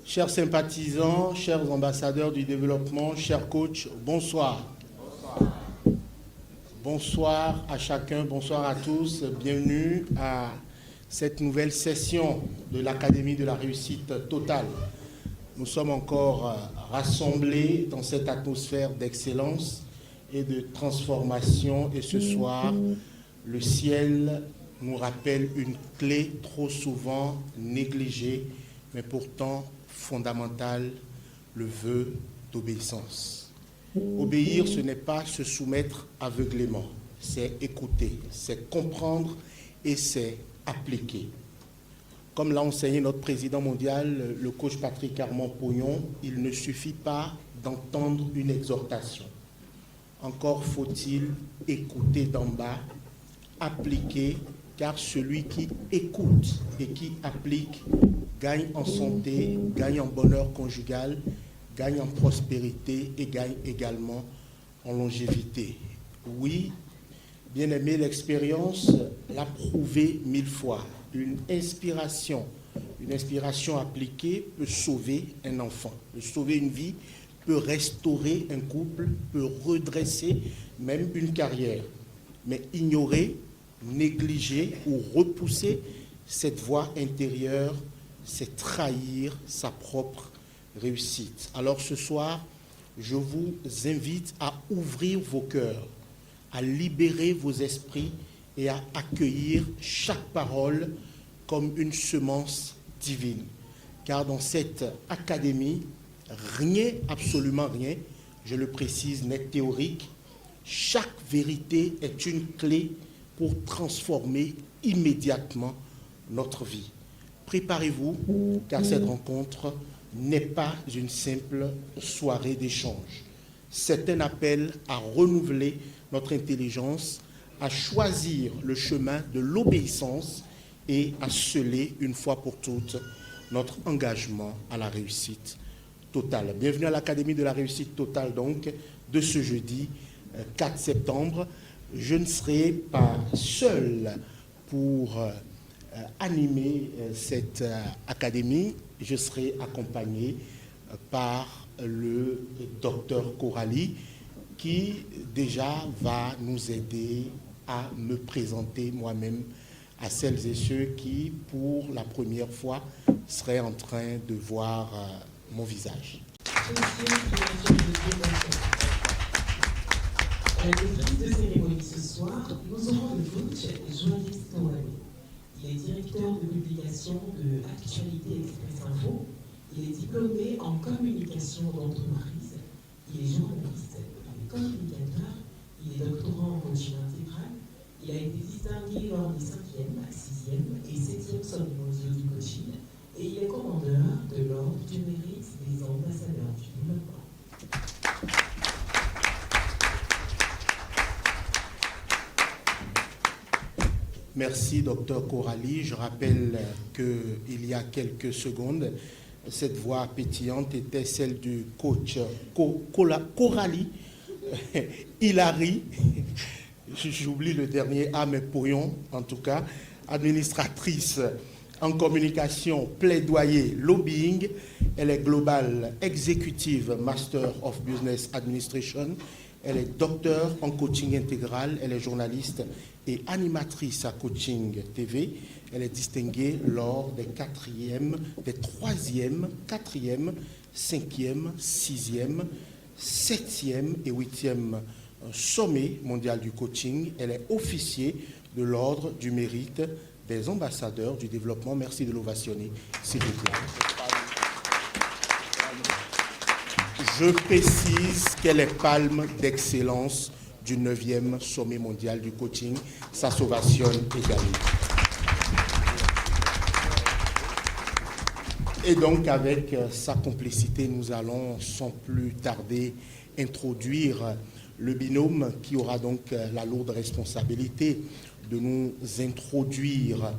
Chers sympathisants, chers ambassadeurs du développement, chers coachs, bonsoir. Bonsoir à chacun, bonsoir à tous. Bienvenue à cette nouvelle session de l'Académie de la réussite totale. Nous sommes encore rassemblés dans cette atmosphère d'excellence et de transformation. Et ce soir, le ciel nous rappelle une clé trop souvent négligée, mais pourtant fondamentale, le vœu d'obéissance. Obéir, ce n'est pas se soumettre aveuglément, c'est écouter, c'est comprendre et c'est appliquer. Comme l'a enseigné notre président mondial, le coach Patrick Armand-Pognon, il ne suffit pas d'entendre une exhortation. Encore faut-il écouter d'en bas, appliquer, car celui qui écoute et qui applique gagne en santé, gagne en bonheur conjugal, gagne en prospérité et gagne également en longévité. Oui, bien aimé, l'expérience l'a prouvé 1000 fois. Une inspiration appliquée peut sauver un enfant, peut sauver une vie, peut restaurer un couple, peut redresser même une carrière. Mais ignorer, négliger ou repousser cette voix intérieure, c'est trahir sa propre réussite. Alors ce soir, je vous invite à ouvrir vos cœurs, à libérer vos esprits et à accueillir chaque parole comme une semence divine. Car dans cette académie, rien, absolument rien, je le précise, n'est théorique. Chaque vérité est une clé pour transformer immédiatement notre vie. Préparez-vous, car cette rencontre n'est pas une simple soirée d'échange. C'est un appel à renouveler notre intelligence, à choisir le chemin de l'obéissance et à sceller une fois pour toutes notre engagement à la réussite totale. Bienvenue à l'Académie de la réussite totale, donc, de ce jeudi 4 septembre. Je ne serai pas seul pour animer cette académie. Je serai accompagné par le docteur Coralie qui déjà va nous aider à me présenter moi-même à celles et ceux qui, pour la première fois, seraient en train de voir mon visage. À la maîtrise de cérémonie ce soir, nous aurons le coach Joël Kawani. Il est directeur de publication de Actualité Express Info. Il est diplômé en communication d'entreprise. Il est journaliste, il est communicateur, il est doctorant en coaching intégral. Il a été distingué lors des 5e, 6e et 7e sommets mondiaux du coaching. Et il est commandeur de l'ordre du mérite des ambassadeurs du développement. Merci, docteur Coralie. Je rappelle qu'il y a quelques secondes, cette voix pétillante était celle du coach Coralie, Hilary, j'oublie le dernier A, mais Pognon, en tout cas, administratrice en communication, plaidoyer, lobbying. Elle est Global Executive Master of Business Administration. Elle est docteur en coaching intégral. Elle est journaliste et animatrice à Coaching TV. Elle est distinguée lors des 3e, 4e, 5e, 6e, 7e et 8e sommet mondial du coaching. Elle est officier de l'ordre du mérite des ambassadeurs du développement. Merci de l'ovationner, s'il vous plaît. Je précise qu'elle est palme d'excellence du 9e sommet mondial du coaching. Ça s'ovationne également. Et donc, avec sa complicité, nous allons sans plus tarder introduire le binôme qui aura donc la lourde responsabilité de nous introduire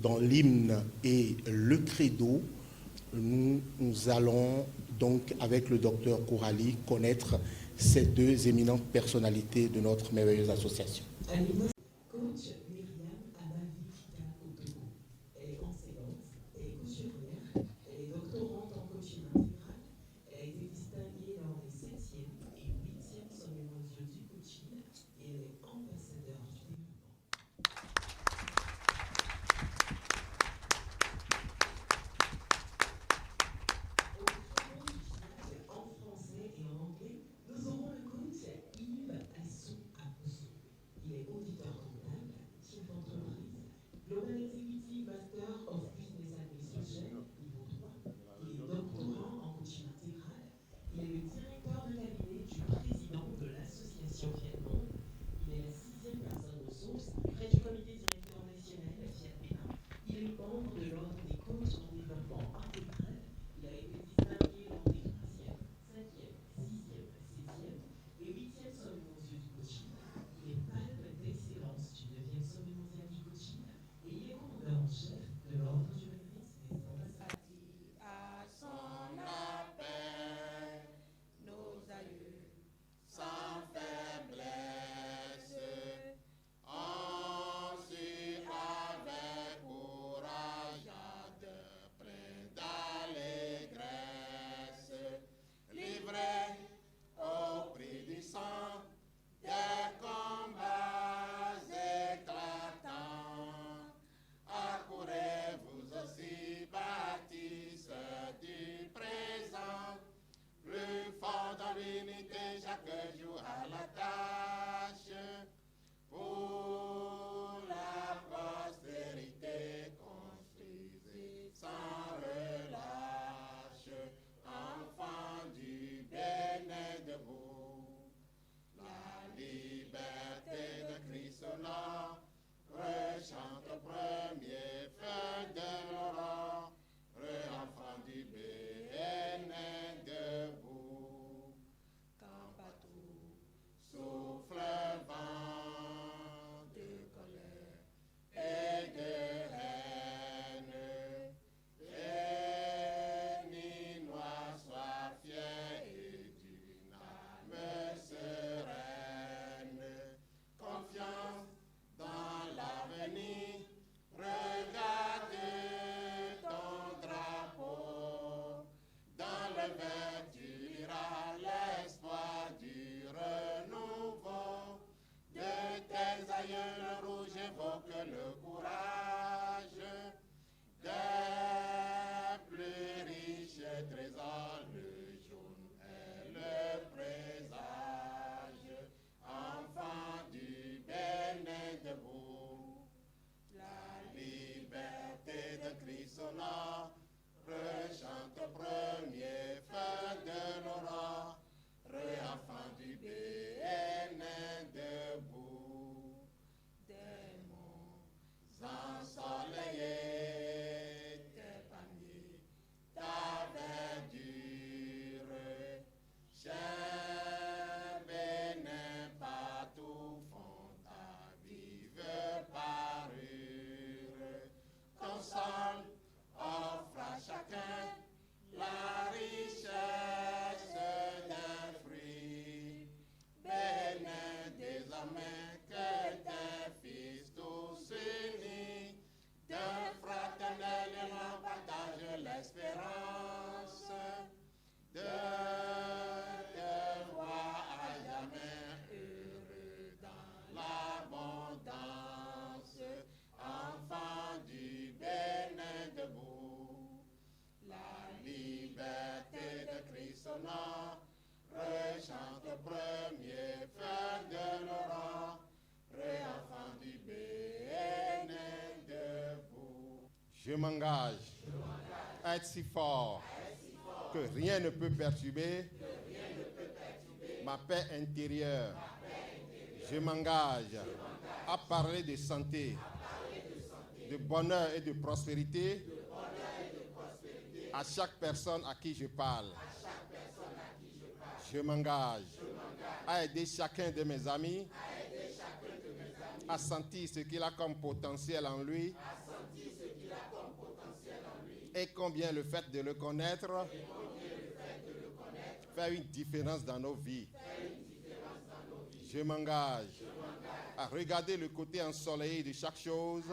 dans l'hymne et le credo. Nous allons donc, avec le docteur Coralie, connaître ces deux éminentes personnalités de notre merveilleuse association. Coach Myriam Abavika Otoko. Je m'engage à être si fort que rien ne peut perturber ma paix intérieure. Je m'engage à parler de santé, de bonheur et de prospérité à chaque personne à qui je parle. Je m'engage à aider chacun de mes amis à sentir ce qu'il a comme potentiel en lui et combien le fait de le connaître fait une différence dans nos vies. Je m'engage à regarder le côté ensoleillé de chaque chose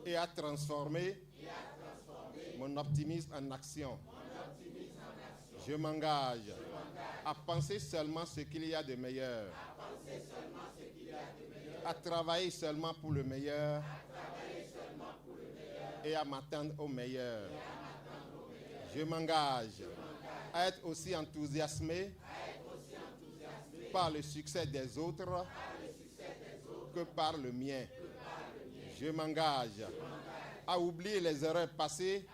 et à transformer mon optimisme en action. Je m'engage à penser seulement ce qu'il y a de meilleur, à travailler seulement pour le meilleur et à m'attendre au meilleur. Je m'engage à être aussi enthousiasmé par le succès des autres que par le mien. Je m'engage à oublier les erreurs passées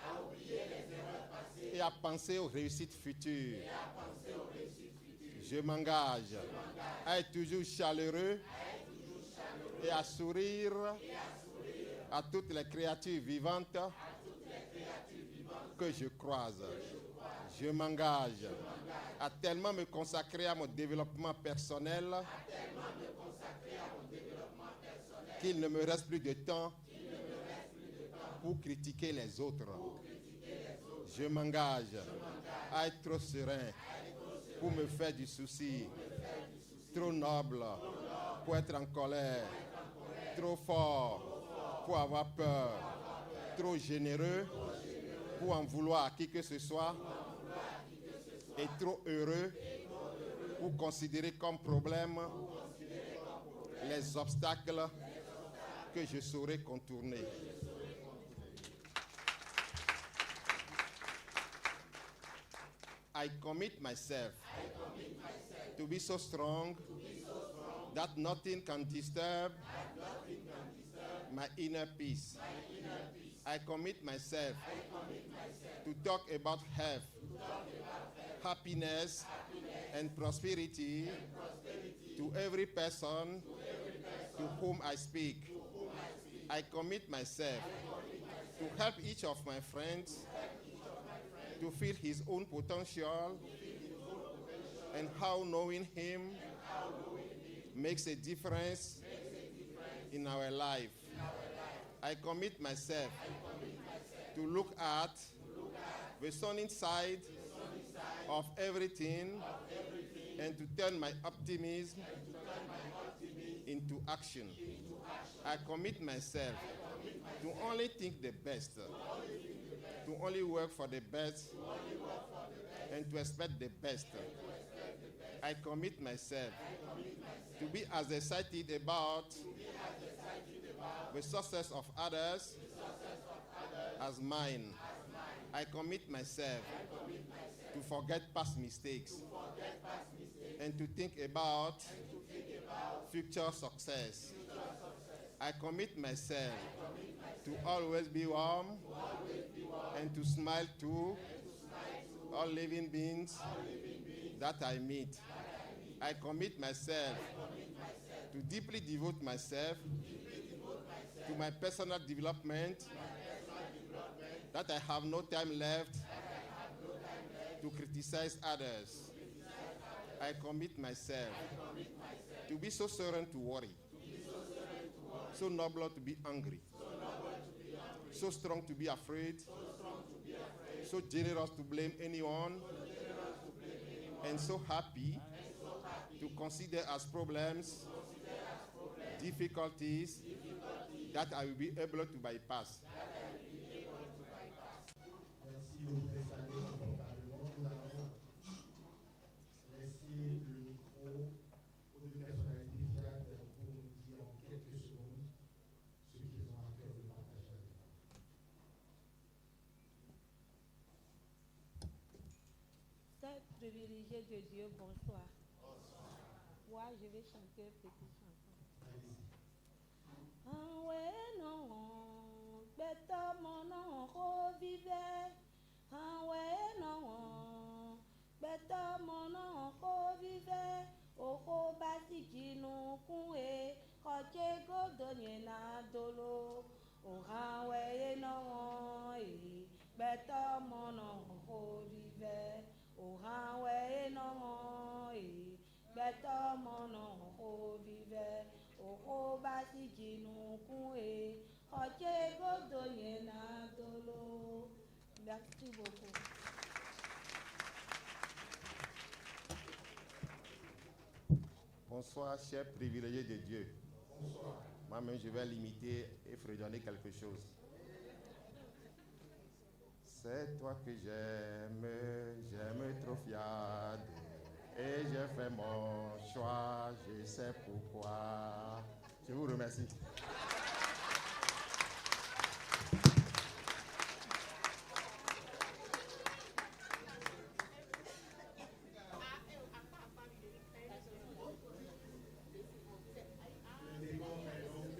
et à penser aux réussites futures. Je m'engage à être toujours chaleureux et à sourire à toutes les créatures vivantes que je croise. Je m'engage à tellement me consacrer à mon développement personnel qu'il ne me reste plus de temps pour critiquer les autres. Je m'engage à être trop serein pour me faire du souci, trop noble pour être en colère, trop fort pour avoir peur, trop généreux pour en vouloir à qui que ce soit et trop heureux pour considérer comme problème les obstacles que je saurais contourner. I commit myself to be so strong that nothing can disturb my inner peace. I commit myself to talk about health, happiness, and prosperity to every person to whom I speak. I commit myself to help each of my friends to feel his own potential and how knowing him makes a difference in our life. I commit myself to look at the sunny side of everything and to turn my optimism into action. I commit myself to only think the best, to only work for the best, and to expect the best. I commit myself to be as excited about the success of others as mine. I commit myself to forget past mistakes and to think about future success. I commit myself to always be warm and to smile to all living beings that I meet. I commit myself to deeply devote myself to my personal development, that I have no time left to criticize others. I commit myself to be so certain to worry, so noble to be angry, so strong to be afraid, so generous to blame anyone, and so happy to consider as problems difficulties that I will be able to bypass. Merci, vous pouvez saluer confortablement. Nous allons laisser le micro aux deux personnalités fiables pour nous dire en quelques secondes ce qu'ils ont à cœur de partager avec nous. Très privilégié de Dieu, bonsoir. Moi, je vais chanter une petite chanson. Allez-y. Ah ouais, non. Ochego donye na dolo. Oranwe no e. Beto mono horive. Oranwe no e. Beto mono horive. Oho basi jinu kue. Ochego donye na dolo. Merci beaucoup. Bonsoir, chers privilégiés de Dieu. Bonsoir. Moi-même, je vais l'imiter et fredonner quelque chose. C'est toi que j'aime trop fiade. Et j'ai fait mon choix, je sais pourquoi. Je vous remercie. Le décor est donc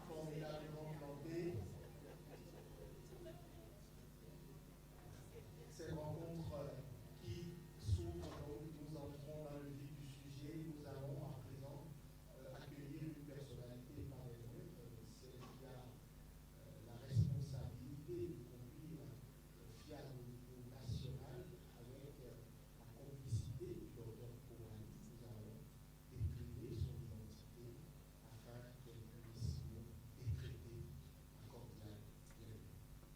formidablement planté. Cette rencontre qui s'ouvre, donc nous entrons dans le vif du sujet. Nous allons à présent accueillir une personnalité par les nôtres, celle qui a la responsabilité de conduire FIAD au niveau national avec la complicité du docteur Kouani. Nous allons décrire son identité afin qu'elle puisse nous décréter un cordial bienvenue.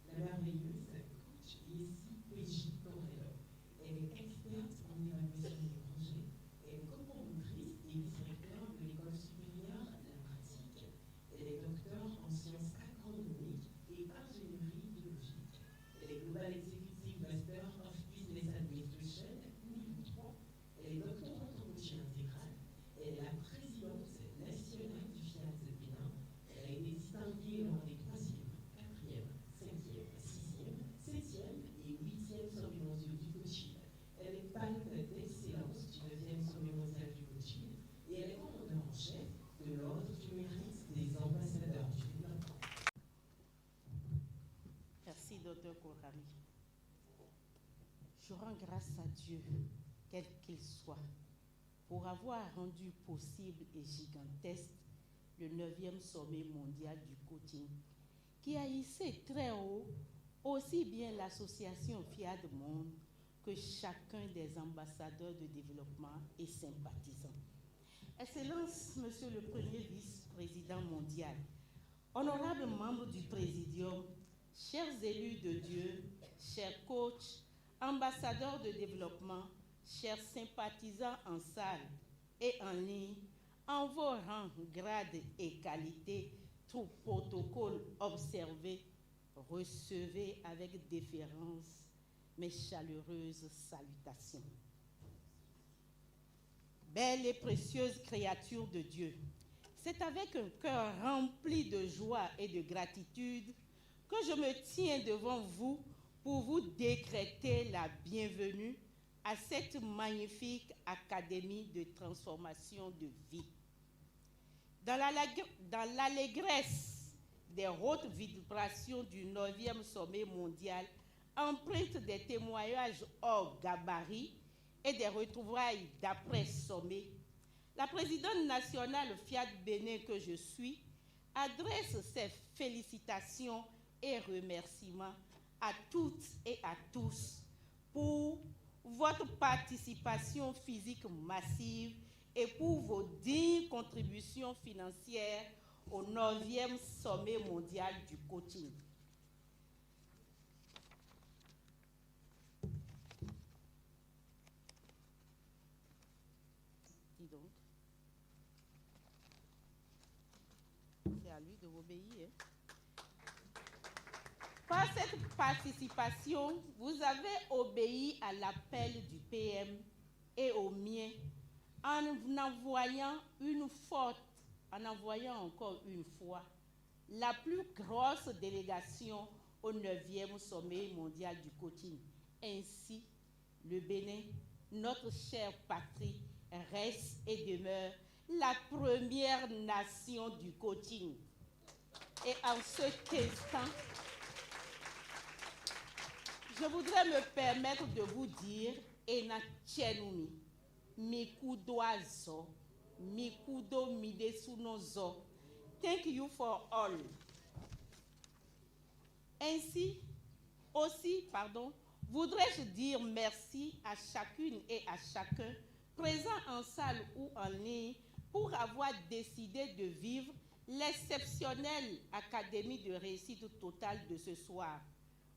La merveilleuse coach est ici Brigitte Correlo. Elle est experte en évaluation des projets. Elle est copromotrice et vice-recteur de l'École supérieure de la pratique. Elle est docteur en sciences agronomiques et ingénierie biologique. Elle est Global Executive Master of Business Administration, niveau 3. Elle est doctorante en coaching intégral. Elle est la présidente nationale du FIAT Bénin. Elle a été distinguée lors des 3e, 4e, 5e, 6e, 7e et 8e sommets mondiaux du coaching. Elle est palme d'excellence du 9e sommet mondial du coaching et elle est commandeur en chef de l'ordre du mérite des ambassadeurs du développement. Merci, Dr. Kourami. Je rends grâce à Dieu, quel qu'il soit, pour avoir rendu possible et gigantesque le 9e sommet mondial du coaching, qui a hissé très haut aussi bien l'association FIAD Monde que chacun des ambassadeurs de développement et sympathisants. Excellence, Monsieur le Premier Vice-président mondial, honorables membres du Présidium, chers élus de Dieu, chers coachs, ambassadeurs de développement, chers sympathisants en salle et en ligne, en vos rangs, grades et qualités, tout protocole observé, recevez avec déférence mes chaleureuses salutations. Belles et précieuses créatures de Dieu, c'est avec un cœur rempli de joie et de gratitude que je me tiens devant vous pour vous décréter la bienvenue à cette magnifique académie de transformation de vie. Dans l'allégresse des hautes vibrations du 9e sommet mondial, empreinte des témoignages hors gabarit et des retrouvailles d'après-sommet, la présidente nationale FIAT Bénin que je suis adresse ses félicitations et remerciements à toutes et à tous pour votre participation physique massive et pour vos dignes contributions financières au 9e sommet mondial du coaching. Dis donc. C'est à lui de obéir. Par cette participation, vous avez obéi à l'appel du PM et au mien en envoyant encore une fois la plus grosse délégation au 9e sommet mondial du coaching. Ainsi, le Bénin, notre chère patrie, reste et demeure la première nation du coaching. Et en cet instant, je voudrais me permettre de vous dire, Ena Tchenumi, Miku Doazo, Mikudo Midesunozo. Thank you for all. Ainsi, voudrais-je dire merci à chacune et à chacun présent en salle ou en ligne pour avoir décidé de vivre l'exceptionnelle Académie de réussite totale de ce soir.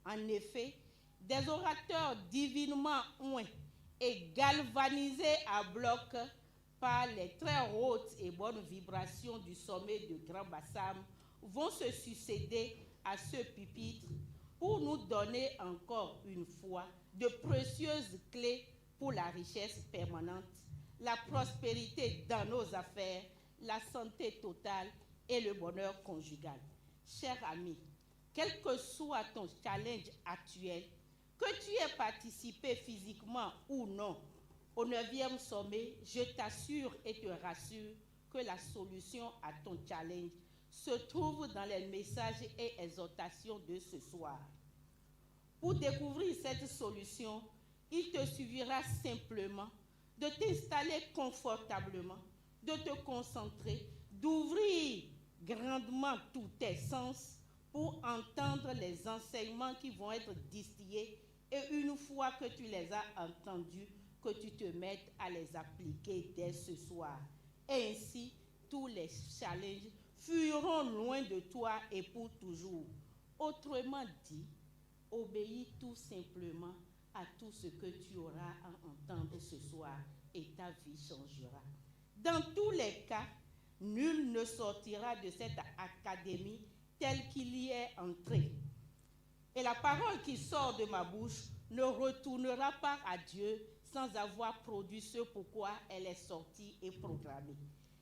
En effet, des orateurs divinement ouins et galvanisés à bloc par les très hautes et bonnes vibrations du sommet de Grand Bassam vont se succéder à ce pupitre pour nous donner encore une fois de précieuses clés pour la richesse permanente, la prospérité dans nos affaires, la santé totale et le bonheur conjugal. Cher ami, quel que soit ton challenge actuel, que tu aies participé physiquement ou non au 9e sommet, je t'assure et te rassure que la solution à ton challenge se trouve dans les messages et exhortations de ce soir. Pour découvrir cette solution, il te suffira simplement de t'installer confortablement, de te concentrer, d'ouvrir grandement tous tes sens pour entendre les enseignements qui vont être distillés et une fois que tu les as entendus, que tu te mettes à les appliquer dès ce soir. Ainsi, tous les challenges fuiront loin de toi et pour toujours. Autrement dit, obéis tout simplement à tout ce que tu auras à entendre ce soir et ta vie changera. Dans tous les cas, nul ne sortira de cette académie tel qu'il y est entré. Et la parole qui sort de ma bouche ne retournera pas à Dieu sans avoir produit ce pourquoi elle est sortie et proclamée.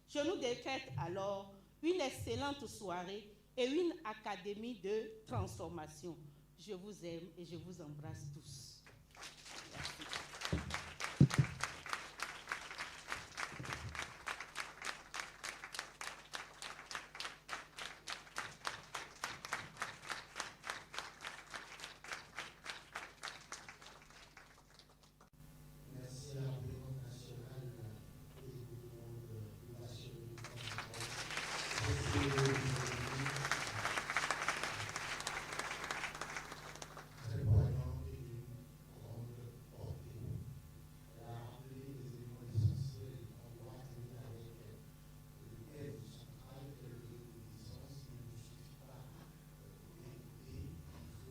Je nous décrète alors une excellente soirée et une académie de transformation. Je vous aime et je vous embrasse tous. Merci. Merci à la présidente nationale et au gouvernement de nationalité. Très poignant et d'une grande portée. Elle a rappelé les éléments essentiels. On doit tenir avec le thème central, qui est le thème de licence. Il ne suffit pas d'écouter,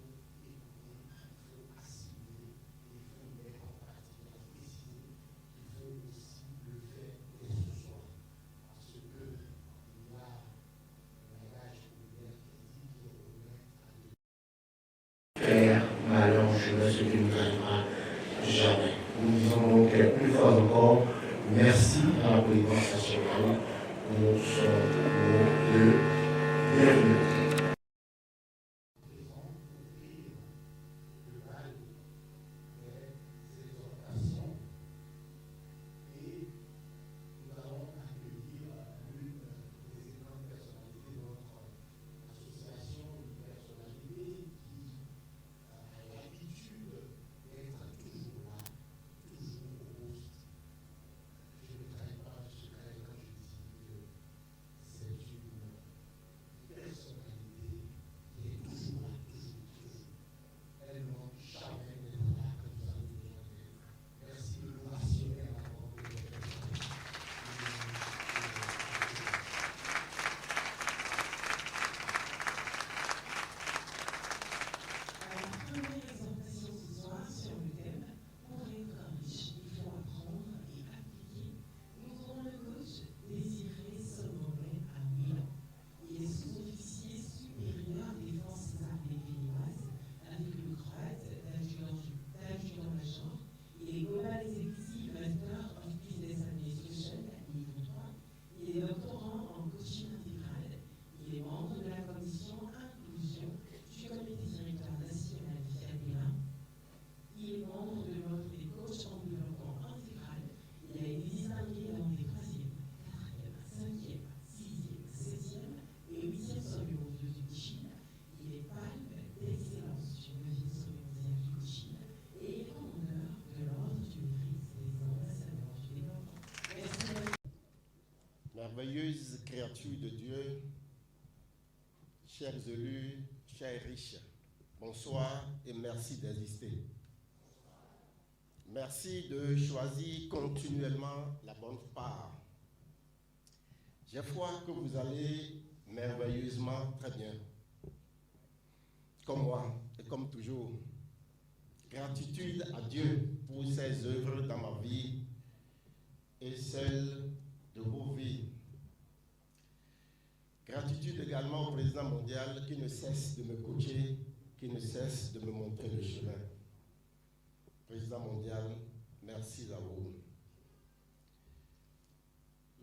il faut assimiler, il faut mettre en pratique, il faut préciser, il faut aussi le faire dès ce soir. Parce que il y a un langage populaire qui dit qu'il revient à Dieu. Faire malheur, je veux ce qui ne gagnera jamais. Nous disons donc une fois encore merci à la présidence nationale pour son mot de bienvenue. Personne merveilleuse créature de Dieu, chers élus, chers riches, bonsoir et merci d'exister. Merci de choisir continuellement la bonne part. J'ai foi que vous allez merveilleusement très bien. Comme moi et comme toujours. Gratitude à Dieu pour ses œuvres dans ma vie et celle de vos vies. Gratitude également au président mondial qui ne cesse de me coacher, qui ne cesse de me montrer le chemin. Président mondial, merci à vous.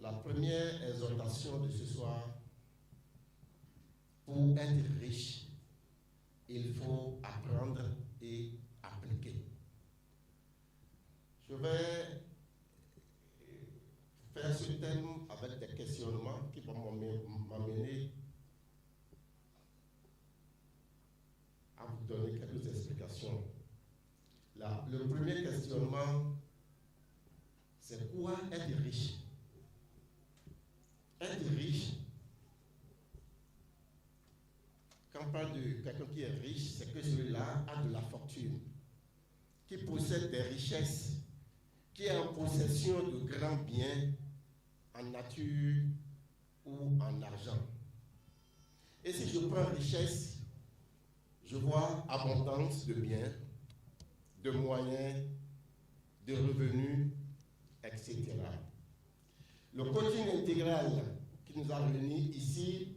La première exhortation de ce soir, pour être riche, il faut apprendre et appliquer. Je vais faire ce thème avec des questionnements qui vont m'amener à vous donner quelques explications. Le premier questionnement, c'est quoi être riche? Être riche, quand on parle de quelqu'un qui est riche, c'est que celui-là a de la fortune, qui possède des richesses, qui est en possession de grands biens en nature ou en argent. Et si je prends richesse, je vois abondance de biens, de moyens, de revenus, etc. Le coaching intégral qui nous a réunis ici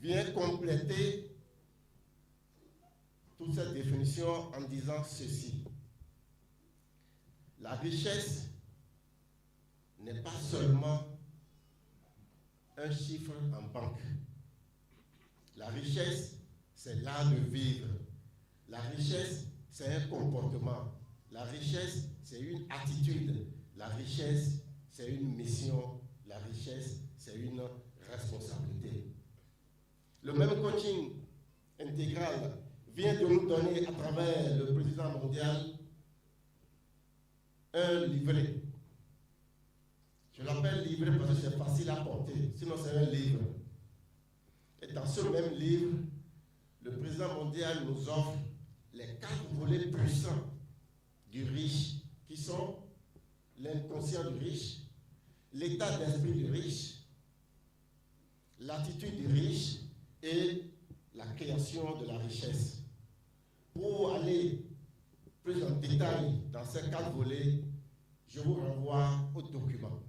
vient compléter toute cette définition en disant ceci. La richesse n'est pas seulement un chiffre en banque. La richesse, c'est l'art de vivre. La richesse, c'est un comportement. La richesse, c'est une attitude. La richesse, c'est une mission. La richesse, c'est une responsabilité. Le même coaching intégral vient de nous donner à travers le président mondial un livret. Je l'appelle livret parce que c'est facile à porter, sinon c'est un livre. Et dans ce même livre, le président mondial nous offre les 4 volets puissants du riche, qui sont l'inconscient du riche, l'état d'esprit du riche, l'attitude du riche et la création de la richesse. Pour aller plus en détail dans ces 4 volets, je vous renvoie au document.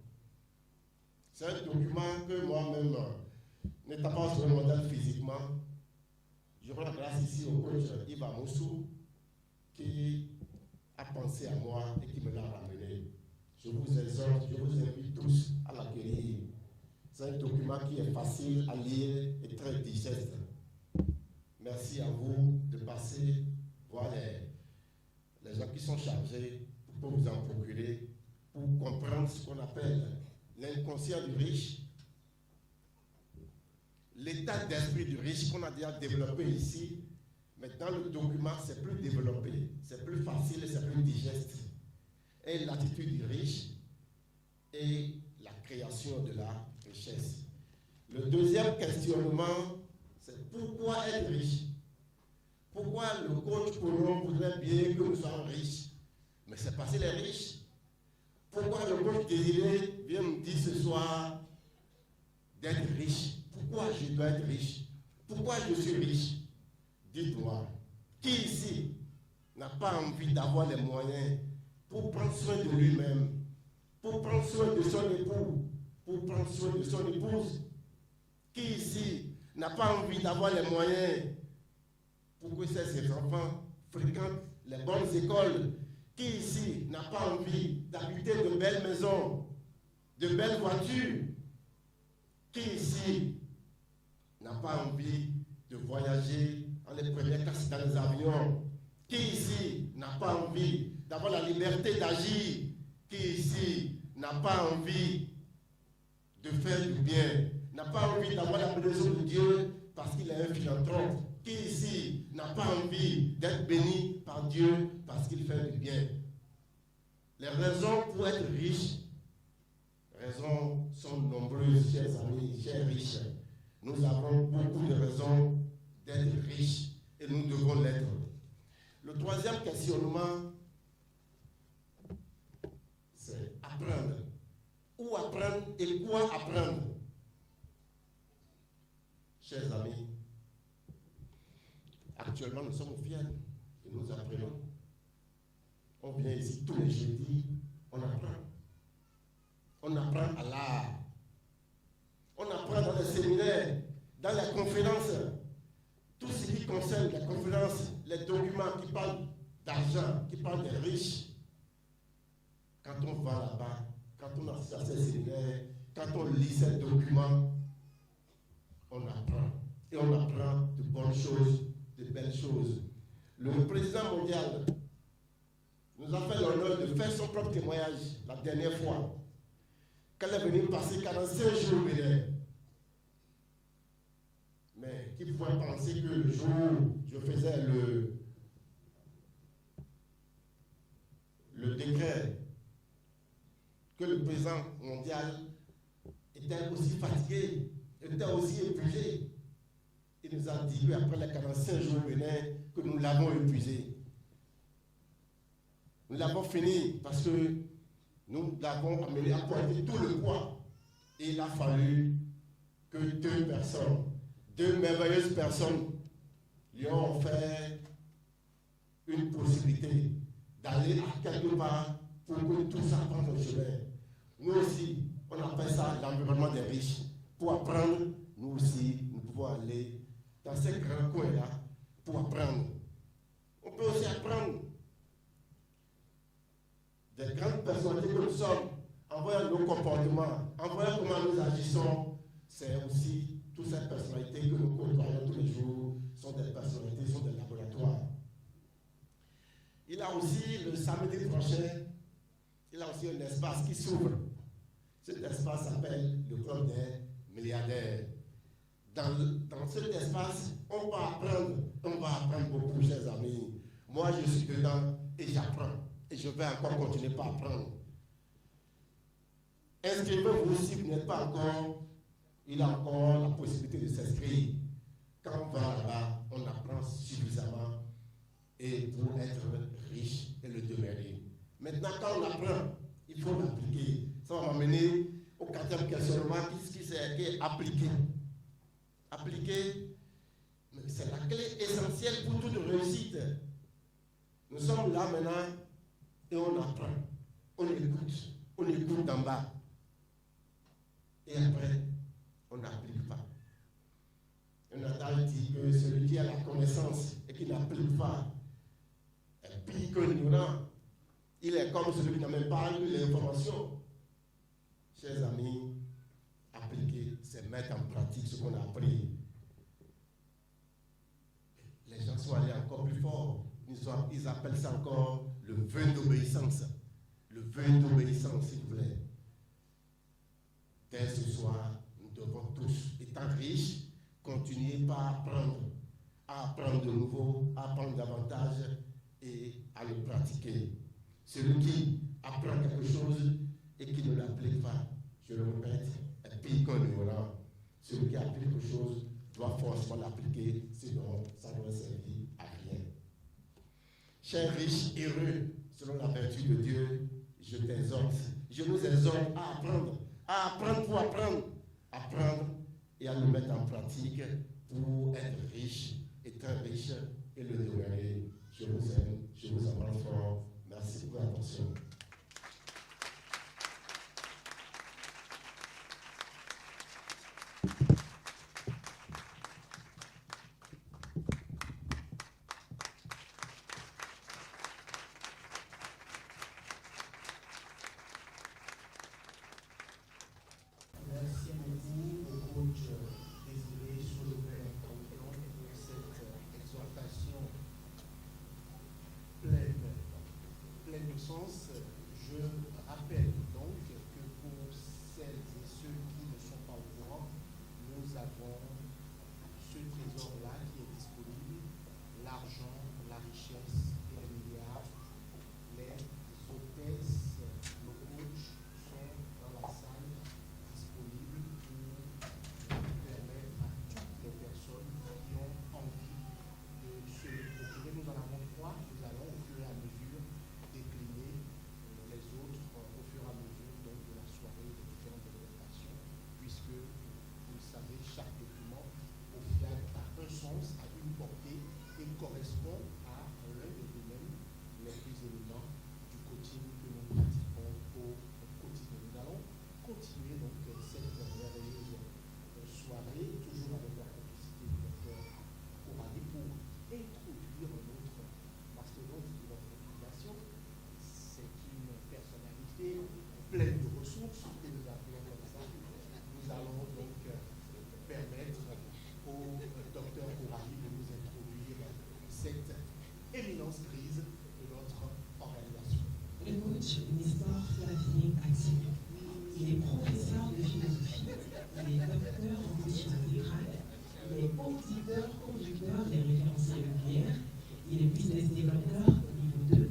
C'est un document que moi-même, n'étant pas sur le modèle physiquement, je rends grâce ici au coach Yves Amoussou qui a pensé à moi et qui me l'a ramené. Je vous exhorte, je vous invite tous à l'accueillir. C'est un document qui est facile à lire et très digeste. Merci à vous de passer voir les gens qui sont chargés pour vous en procurer, pour comprendre ce qu'on appelle l'inconscient du riche, l'état d'esprit du riche qu'on a déjà développé ici, mais dans le document c'est plus développé, c'est plus facile, c'est plus digeste, et l'attitude du riche et la création de la richesse. Le deuxième questionnement, c'est pourquoi être riche? Pourquoi le coach Colomb voudrait bien que nous soyons riches? Mais c'est parce qu'il est riche. Pourquoi le coach Désiré vient me dire ce soir d'être riche? Pourquoi je dois être riche? Pourquoi je suis riche? Dites-moi, qui ici n'a pas envie d'avoir les moyens pour prendre soin de lui-même, pour prendre soin de son époux, pour prendre soin de son épouse? Qui ici n'a pas envie d'avoir les moyens pour que ses enfants fréquentent les bonnes écoles? Qui ici n'a pas envie d'habiter de belles maisons, de belles voitures? Qui ici n'a pas envie de voyager en les premières classes dans les avions? Qui ici n'a pas envie d'avoir la liberté d'agir? Qui ici n'a pas envie de faire du bien, n'a pas envie d'avoir la bénédiction de Dieu parce qu'il est un philanthrope? Qui ici n'a pas envie d'être béni par Dieu parce qu'il fait du bien? Les raisons pour être riche raisons sont nombreuses, chers amis, chers riches. Nous avons beaucoup de raisons d'être riches et nous devons l'être. Le troisième questionnement, c'est apprendre. Où apprendre et quoi apprendre? Chers amis, actuellement nous sommes fiers et nous apprenons. On vient ici tous les jeudis, on apprend. On apprend à l'art. On apprend dans les séminaires, dans les conférences. Tout ce qui concerne les conférences, les documents qui parlent d'argent, qui parlent des riches. Quand on va là-bas, quand on assiste à ces séminaires, quand on lit ces documents, on apprend. Et on apprend de bonnes choses, de belles choses. Le président mondial nous a fait l'honneur de faire son propre témoignage la dernière fois. Qu'elle est venue passer 45 jours au Bénin. Mais qui pouvait penser que le jour où je faisais le décret, que le président mondial était aussi fatigué, était aussi épuisé. Il nous a dit qu'après les 45 jours au Bénin, que nous l'avons épuisé. Nous l'avons fini parce que nous l'avons amené à porter tout le poids. Et il a fallu que deux merveilleuses personnes, lui ont offert une possibilité d'aller à quelque part pour que tout ça prenne le chemin. Nous aussi, on appelle ça l'environnement des riches. Pour apprendre, nous aussi, nous pouvons aller dans ces grands coins-là pour apprendre. On peut aussi apprendre des grandes personnalités que nous sommes, en voyant nos comportements, en voyant comment nous agissons. C'est aussi toutes ces personnalités que nous côtoyons tous les jours, sont des personnalités, sont des laboratoires. Il a aussi, le samedi prochain, il a aussi un espace qui s'ouvre. Cet espace s'appelle le Club des milliardaires. Dans cet espace, on va apprendre beaucoup, chers amis. Moi, je suis dedans et j'apprends. Et je vais encore continuer par apprendre. Inscrivez-vous si vous n'êtes pas encore. Il a encore la possibilité de s'inscrire. Quand on va là-bas, on apprend suffisamment et pour être riche et le demeurer. Maintenant, quand on apprend, il faut l'appliquer. Ça va m'amener au quatrième questionnement qui est appliquer. Appliquer, c'est la clé essentielle pour toute réussite. Nous sommes là maintenant et on apprend. On écoute d'en bas. Et après, on n'applique pas. Un adage dit que celui qui a la connaissance et qui n'applique pas est pire que l'ignorant. Il est comme celui qui n'a même pas eu l'information. Chers amis, appliquer, c'est mettre en pratique ce qu'on a appris. Les gens sont allés encore plus fort. Ils appellent ça encore le vœu d'obéissance. Le vœu d'obéissance, s'il vous plaît. Dès ce soir, nous devons tous, étant riches, continuer par apprendre de nouveau, à apprendre davantage et à le pratiquer. Celui qui apprend quelque chose et qui ne l'applique pas, je le répète, est pire qu'un ignorant. Celui qui applique quelque chose doit forcément l'appliquer, sinon ça ne va servir à rien. Chers riches, heureux, selon la vertu de Dieu, je nous exhorte à apprendre pour apprendre et à le mettre en pratique pour être riche, être riche et le demeurer. Je vous aime, je vous embrasse fort. Merci pour l'attention. Merci beaucoup au coach Désiré Chaudhouet-Campion pour cette exhortation pleine de sens. correspond à l'un des domaines les plus éminents du coaching que nous pratiquons au quotidien. Nous allons continuer donc cette merveilleuse soirée, toujours avec la complicité du docteur Kourali, pour introduire notre mastodonte de notre population. C'est une personnalité pleine de ressources, que nous appelons comme ça. Nous allons donc permettre au docteur Kourali de nous introduire cette éminence grise de notre organisation. Le coach Nestor Flavien Active. Il est professeur de philosophie, il est docteur en coaching intégral, il est auditeur-conducteur des références régulières, il est business développeur niveau 2,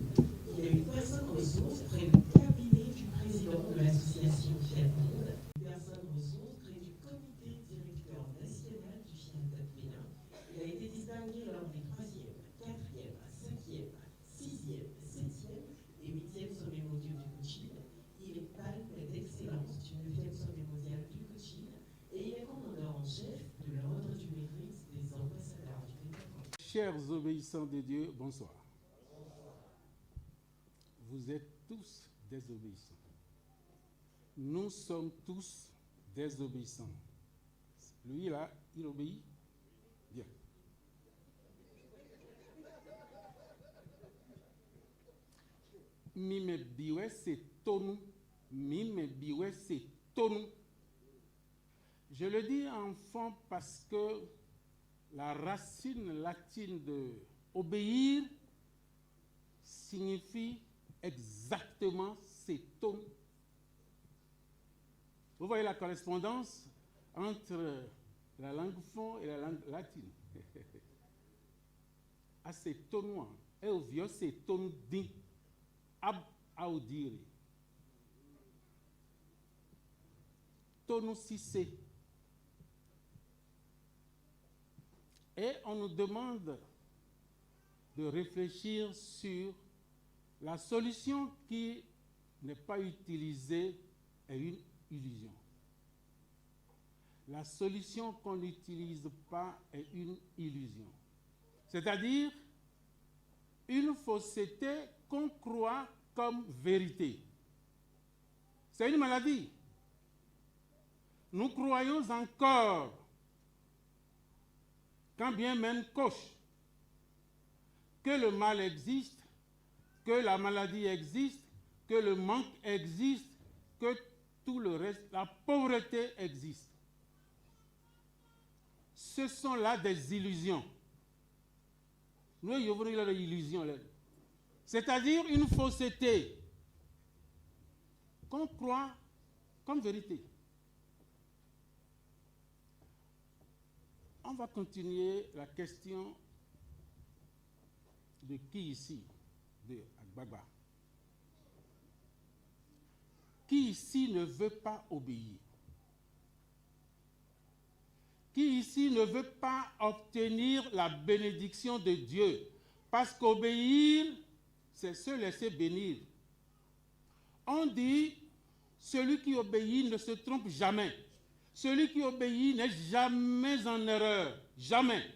il est une personne ressource près du cabinet du président de l'association Fiat Monde, une personne ressource près du comité directeur national du Fiat Bénin. Il a été distingué lors des 3e, 4e, 5e, 6e, 7e et 8e sommets mondiaux du coaching. Il est palme d'excellence du 9e sommet mondial du coaching et il est commandeur en chef de l'ordre du mérite des ambassadeurs du développement. Chers obéissants de Dieu, bonsoir. Vous êtes tous désobéissants. Nous sommes tous désobéissants. Lui là, il obéit. Bien. Mime biwe c'est tonu. Mime biwe c'est tonu. Je le dis enfant parce que la racine latine de obéir signifie exactement c'est tonu. Vous voyez la correspondance entre la langue fond et la langue latine. Ah, c'est tonouan. Et au vieux, c'est ton din. Ab audire. Tonou sissé. Et on nous demande de réfléchir sur la solution qui n'est pas utilisée est une illusion. La solution qu'on n'utilise pas est une illusion. C'est-à-dire une fausseté qu'on croit comme vérité. C'est une maladie. Nous croyons encore, quand bien même coche, que le mal existe, que la maladie existe, que le manque existe, que tout le reste, la pauvreté existe. Ce sont là des illusions. Nous, il y a des illusions là. C'est-à-dire une fausseté qu'on croit comme vérité. On va continuer la question de qui ici, de Agbagba. Qui ici ne veut pas obéir? Qui ici ne veut pas obtenir la bénédiction de Dieu? Parce qu'obéir, c'est se laisser bénir. On dit, celui qui obéit ne se trompe jamais. Celui qui obéit n'est jamais en erreur. Jamais.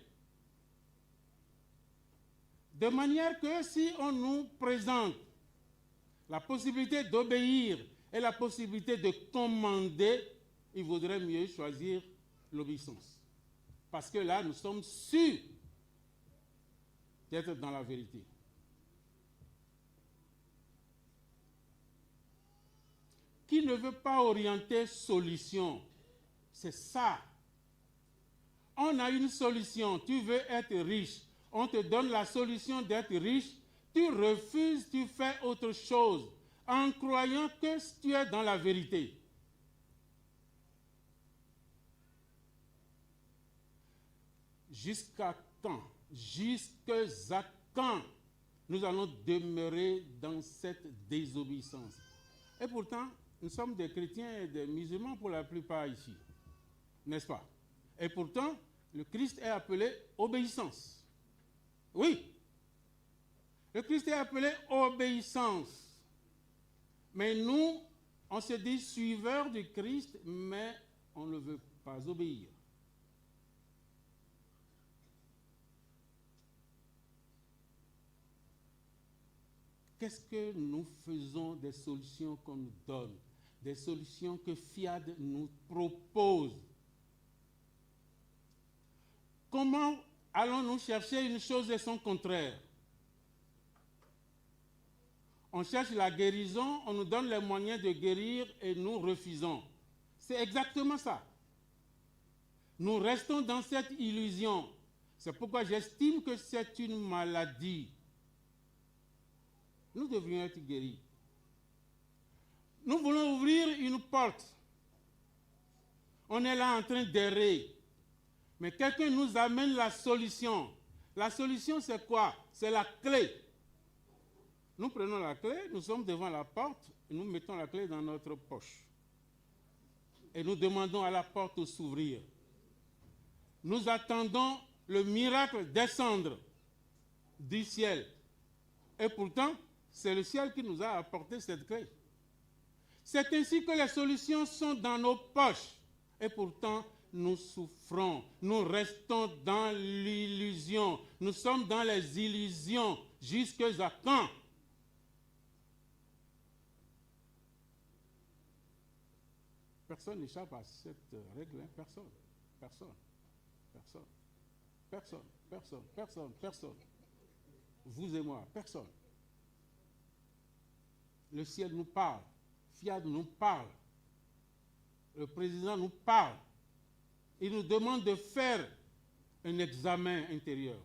De manière que si on nous présente la possibilité d'obéir et la possibilité de commander, il vaudrait mieux choisir l'obéissance. Parce que là, nous sommes sûrs d'être dans la vérité. Qui ne veut pas orienter solution? C'est ça. On a une solution. Tu veux être riche. On te donne la solution d'être riche. Tu refuses, tu fais autre chose en croyant que tu es dans la vérité. Jusqu'à quand? Jusqu'à quand nous allons demeurer dans cette désobéissance? Et pourtant, nous sommes des chrétiens et des musulmans pour la plupart ici. N'est-ce pas? Et pourtant, le Christ est appelé obéissance. Oui. Le Christ est appelé obéissance. Mais nous, on se dit suiveurs du Christ, mais on ne veut pas obéir. qu'est-ce que nous faisons des solutions qu'on nous donne, des solutions que FIAD nous propose? Comment allons-nous chercher une chose et son contraire? On cherche la guérison, on nous donne les moyens de guérir et nous refusons. C'est exactement ça. Nous restons dans cette illusion. C'est pourquoi j'estime que c'est une maladie. Nous devrions être guéris. Nous voulons ouvrir une porte. On est là en train d'errer. Mais quelqu'un nous amène la solution. La solution, c'est quoi? C'est la clé. Nous prenons la clé, nous sommes devant la porte, et nous mettons la clé dans notre poche. Et nous demandons à la porte de s'ouvrir. Nous attendons le miracle descendre du ciel. Et pourtant, c'est le ciel qui nous a apporté cette clé. C'est ainsi que les solutions sont dans nos poches. Et pourtant, nous souffrons. Nous restons dans l'illusion. Nous sommes dans les illusions. Jusqu'à quand? Personne n'échappe à cette règle. Hein? Personne. Personne. Personne. Personne. Personne. Personne. Personne. Vous et moi. Personne. Le ciel nous parle. FIAD nous parle. Le président nous parle. Il nous demande de faire un examen intérieur.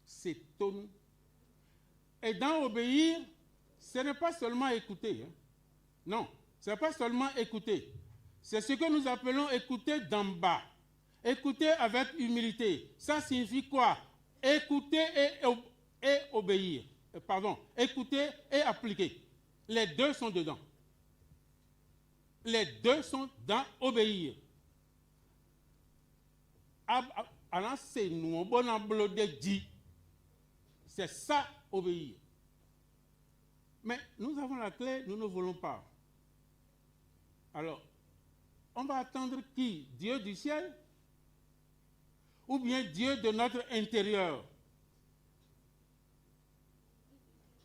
C'est tout. Et dans obéir, ce n'est pas seulement écouter. Hein. Non, ce n'est pas seulement écouter. C'est ce que nous appelons écouter d'en bas. Écouter avec humilité. Ça signifie quoi? Écouter et obéir. Pardon, écouter et appliquer. Les deux sont dedans. Les deux sont dans obéir. C'est ça, obéir. Mais nous avons la clé, nous ne voulons pas. Alors, on va attendre qui? Dieu du ciel? Ou bien Dieu de notre intérieur?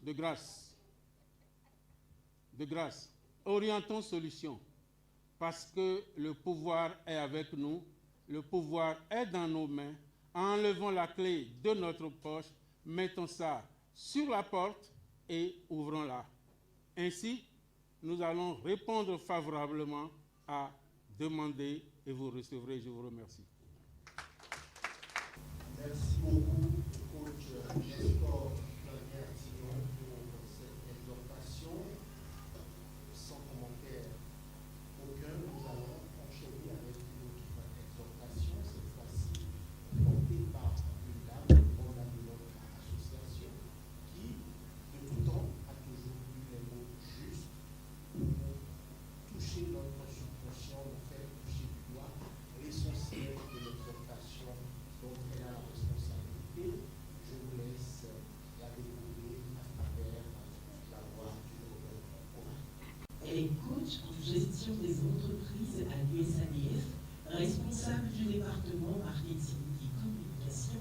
De grâce. De grâce. Orientons solution. Parce que le pouvoir est avec nous, le pouvoir est dans nos mains. Enlevons la clé de notre poche, mettons ça sur la porte et ouvrons-la. Ainsi, nous allons répondre favorablement à demander et vous recevrez. Je vous remercie. Merci beaucoup, coach Nestor Flavien-Tignon, pour cette exhortation. Sans commentaire aucun, nous allons enchaîner avec une autre exhortation, cette fois-ci portée par une dame, on a de notre association, qui, de tout temps, a toujours eu les mots justes pour toucher notre subconscient, nous faire toucher du doigt l'essentiel de l'exhortation dont elle a la responsabilité. Je vous laisse la découvrir à travers la voix du docteur. Elle est coach en gestion des entreprises à l'USADF, responsable du département marketing et communication.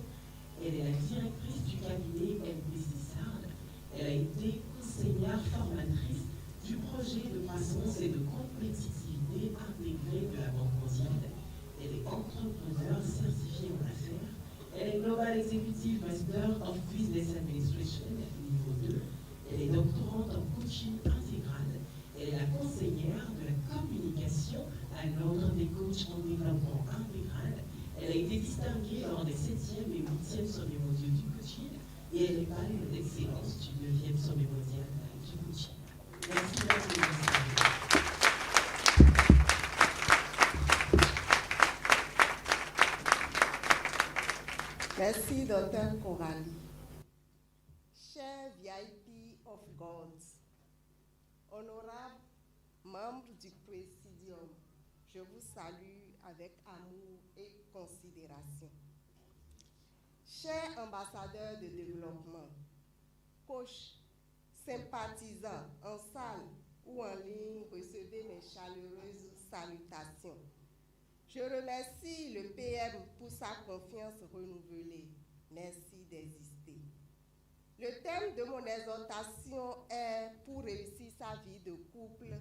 Elle est la directrice du cabinet MPC Sard. Elle a été conseillère formatrice du projet de croissance et de compétitivité intégrée de la Banque mondiale. Elle est entrepreneur certifiée en affaires. Elle est Global Executive Master of Business Administration, niveau 2. Elle est doctorante en coaching intégral. Elle est la conseillère de la communication à l'Ordre des coachs en développement intégral. Elle a été distinguée lors des 7e et 8e sommets mondiaux du coaching et elle est palme d'excellence du 9e sommet mondial du coaching. Merci beaucoup. Merci, Dr. Coralie. Chers VIP of God, honorables membres du Présidium, je vous salue avec amour et considération. Chers ambassadeurs de développement, coachs, sympathisants en salle ou en ligne, recevez mes chaleureuses salutations. Je remercie le PM pour sa confiance renouvelée. Merci d'exister. Le thème de mon exhortation est pour réussir sa vie de couple,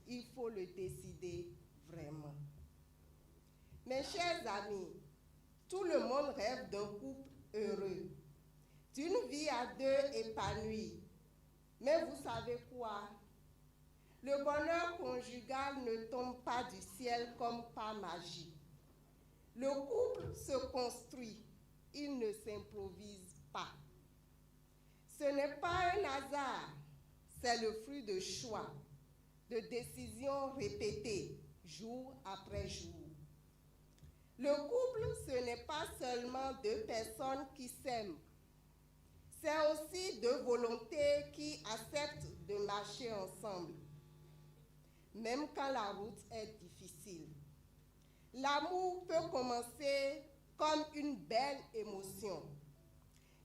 il faut le décider vraiment. Mes chers amis, tout le monde rêve d'un couple heureux, d'une vie à deux épanouie. Mais vous savez quoi? Le bonheur conjugal ne tombe pas du ciel comme par magie. Le couple se construit, il ne s'improvise pas. Ce n'est pas un hasard, c'est le fruit de choix, de décisions répétées, jour après jour. Le couple, ce n'est pas seulement deux personnes qui s'aiment, c'est aussi deux volontés qui acceptent de marcher ensemble, même quand la route est difficile. L'amour peut commencer comme une belle émotion,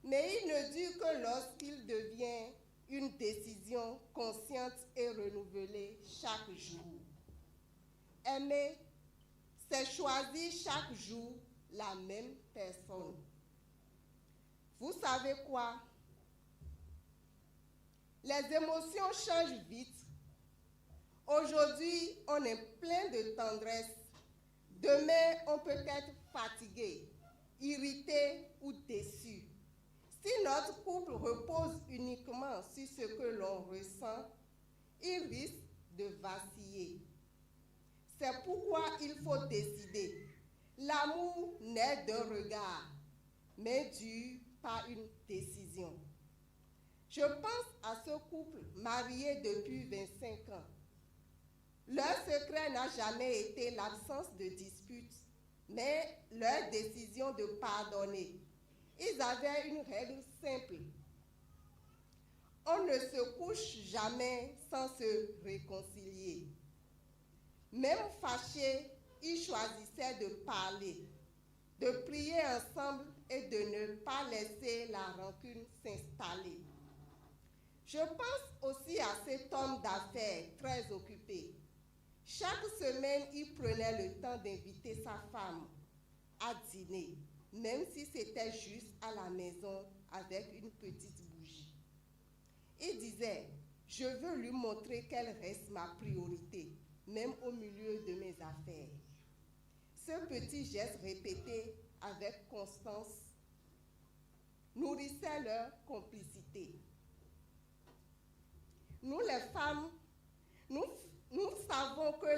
mais il ne dure que lorsqu'il devient une décision consciente et renouvelée chaque jour. Aimer, c'est choisir chaque jour la même personne. Vous savez quoi? Les émotions changent vite. Aujourd'hui, on est plein de tendresse. Demain, on peut être fatigué, irrité ou déçu. Si notre couple repose uniquement sur ce que l'on ressent, il risque de vaciller. C'est pourquoi il faut décider. L'amour naît d'un regard, mais dure par une décision. Je pense à ce couple marié depuis 25 ans. Leur secret n'a jamais été l'absence de disputes, mais leur décision de pardonner. Ils avaient une règle simple. On ne se couche jamais sans se réconcilier. Même fâchés, ils choisissaient de parler, de prier ensemble et de ne pas laisser la rancune s'installer. Je pense aussi à cet homme d'affaires très occupé. Chaque semaine, il prenait le temps d'inviter sa femme à dîner, même si c'était juste à la maison avec une petite bougie. Il disait, je veux lui montrer qu'elle reste ma priorité, même au milieu de mes affaires. Ce petit geste répété avec constance nourrissait leur complicité. Nous, les femmes, nous savons que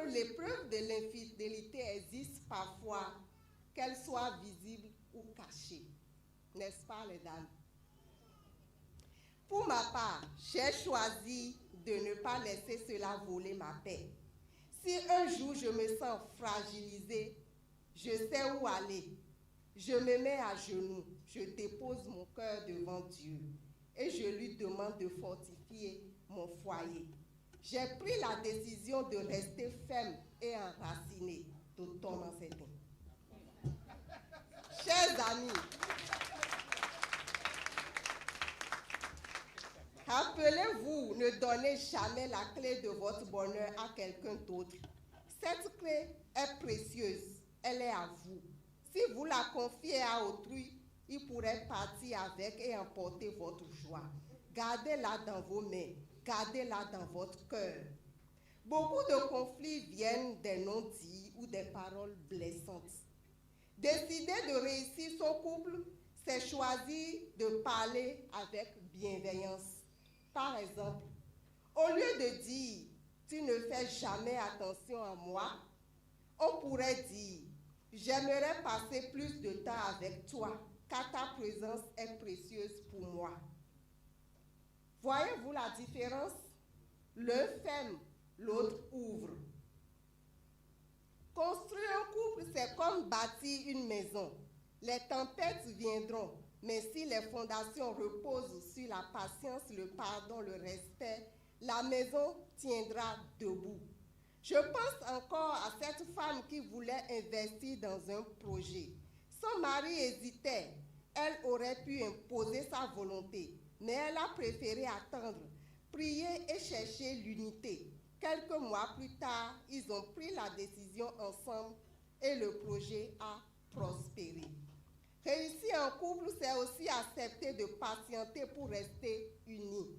l'épreuve de l'infidélité existe parfois, qu'elle soit visible ou cachée. N'est-ce pas, les dames? Pour ma part, j'ai choisi de ne pas laisser cela voler ma paix. Si un jour je me sens fragilisée, je sais où aller. Je me mets à genoux, je dépose mon cœur devant Dieu et je lui demande de fortifier mon foyer. J'ai pris la décision de rester ferme et enracinée, totalement certaine. Chers amis, rappelez-vous, ne donnez jamais la clé de votre bonheur à quelqu'un d'autre. Cette clé est précieuse, elle est à vous. Si vous la confiez à autrui, il pourrait partir avec et emporter votre joie. Gardez-la dans vos mains, gardez-la dans votre cœur. Beaucoup de conflits viennent des non-dits ou des paroles blessantes. Décider de réussir son couple, c'est choisir de parler avec bienveillance. Par exemple, au lieu de dire « tu ne fais jamais attention à moi », on pourrait dire « j'aimerais passer plus de temps avec toi, car ta présence est précieuse pour moi ». Voyez-vous la différence? L'un ferme, l'autre ouvre. Construire un couple, c'est comme bâtir une maison. Les tempêtes viendront, mais si les fondations reposent sur la patience, le pardon, le respect, la maison tiendra debout. Je pense encore à cette femme qui voulait investir dans un projet. Son mari hésitait. Elle aurait pu imposer sa volonté, mais elle a préféré attendre, prier et chercher l'unité. Quelques mois plus tard, ils ont pris la décision ensemble et le projet a prospéré. Réussir en couple, c'est aussi accepter de patienter pour rester unis.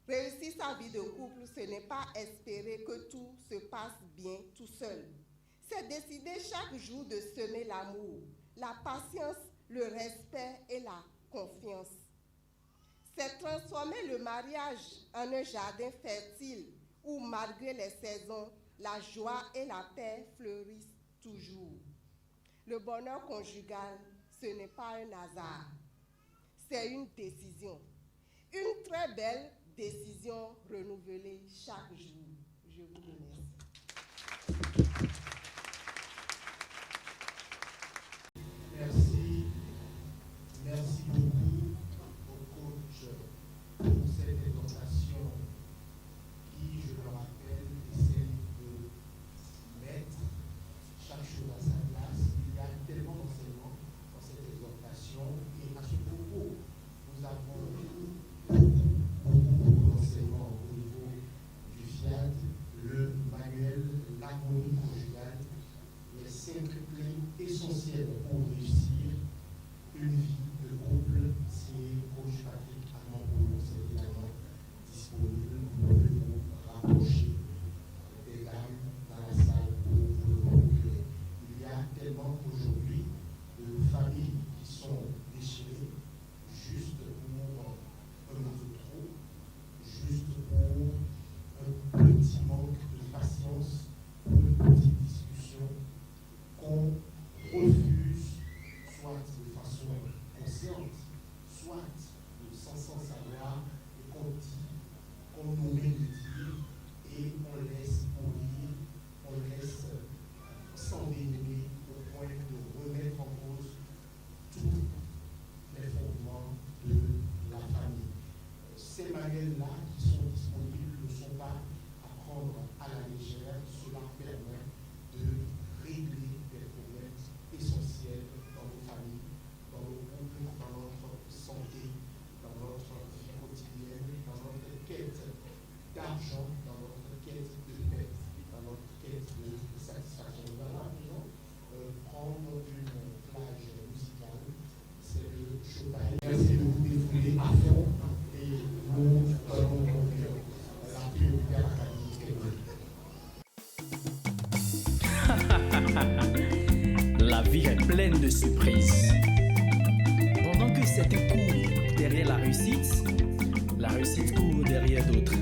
Réussir sa vie de couple, ce n'est pas espérer que tout se passe bien tout seul. C'est décider chaque jour de semer l'amour, la patience, le respect et la confiance. C'est transformer le mariage en un jardin fertile où, malgré les saisons, la joie et la paix fleurissent toujours. Le bonheur conjugal, ce n'est pas un hasard, c'est une décision. Une très belle décision renouvelée chaque jour. Je vous remercie. Merci beaucoup au coach pour cette exhortation qui, je le rappelle, essaie de mettre chaque chose à sa place. Il y a tellement d'enseignements dans cette exhortation et à ce propos, nous avons beaucoup d'enseignements au niveau du FIAD, le manuel, l'harmonie conjugale, les 5 clés essentielles pour réussir une vie de couple, signé coach Patrick Armand-Boulon, c'est également disponible. Vous pouvez vous rapprocher des dames dans la salle pour vous le procurer. Il y a tellement aujourd'hui de familles qui sont déchirées juste pour un peu trop, juste pour un petit manque de patience, pour une petite discussion qu'on refuse, soit de façon consciente, soit sans savoir, et qu'on dit, qu'on nourrit de dire, et on laisse pourrir, on laisse s'envenimer au point de remettre en cause tous les fondements de la famille. Ces manuels-là qui sont disponibles ne sont pas à prendre à la légère, cela permet de régler des problèmes essentiels dans nos familles, dans nos couples, dans notre santé, dans notre vie quotidienne, dans notre quête d'argent, dans notre quête de paix, dans notre quête de satisfaction. Nous allons maintenant prendre une plage musicale, c'est le Chopin. Merci de vous défouler à fond et nous allons conclure la priorité académique. La vie est pleine de surprises. Pendant que certains courent derrière la réussite court derrière d'autres.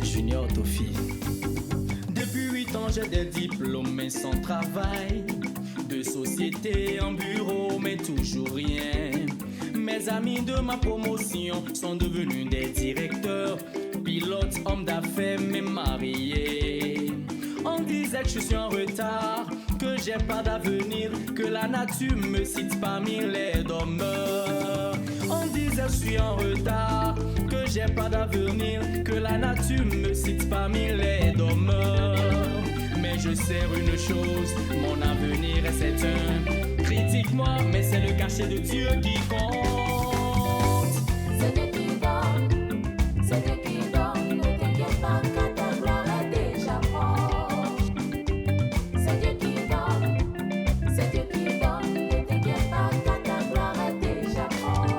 Junior Tofi. Depuis 8 ans, j'ai des diplômes mais sans travail. De société en bureau mais toujours rien. Mes amis de ma promotion sont devenus des directeurs, pilotes, hommes d'affaires, mais mariés. On disait que je suis en retard, que j'ai pas d'avenir, que la nature me cite parmi les dormeurs. On disait que je suis en retard, que j'ai pas d'avenir, que la nature me cite parmi les dormeurs. Mais je sais une chose, mon avenir est certain. Critique-moi, mais c'est le cachet de Dieu qui compte. C'est Dieu qui donne, c'est Dieu qui donne. Ne t'inquiète pas, car ta gloire est déjà proche. C'est Dieu qui donne, c'est Dieu qui donne. Ne t'inquiète pas, car ta gloire est déjà proche.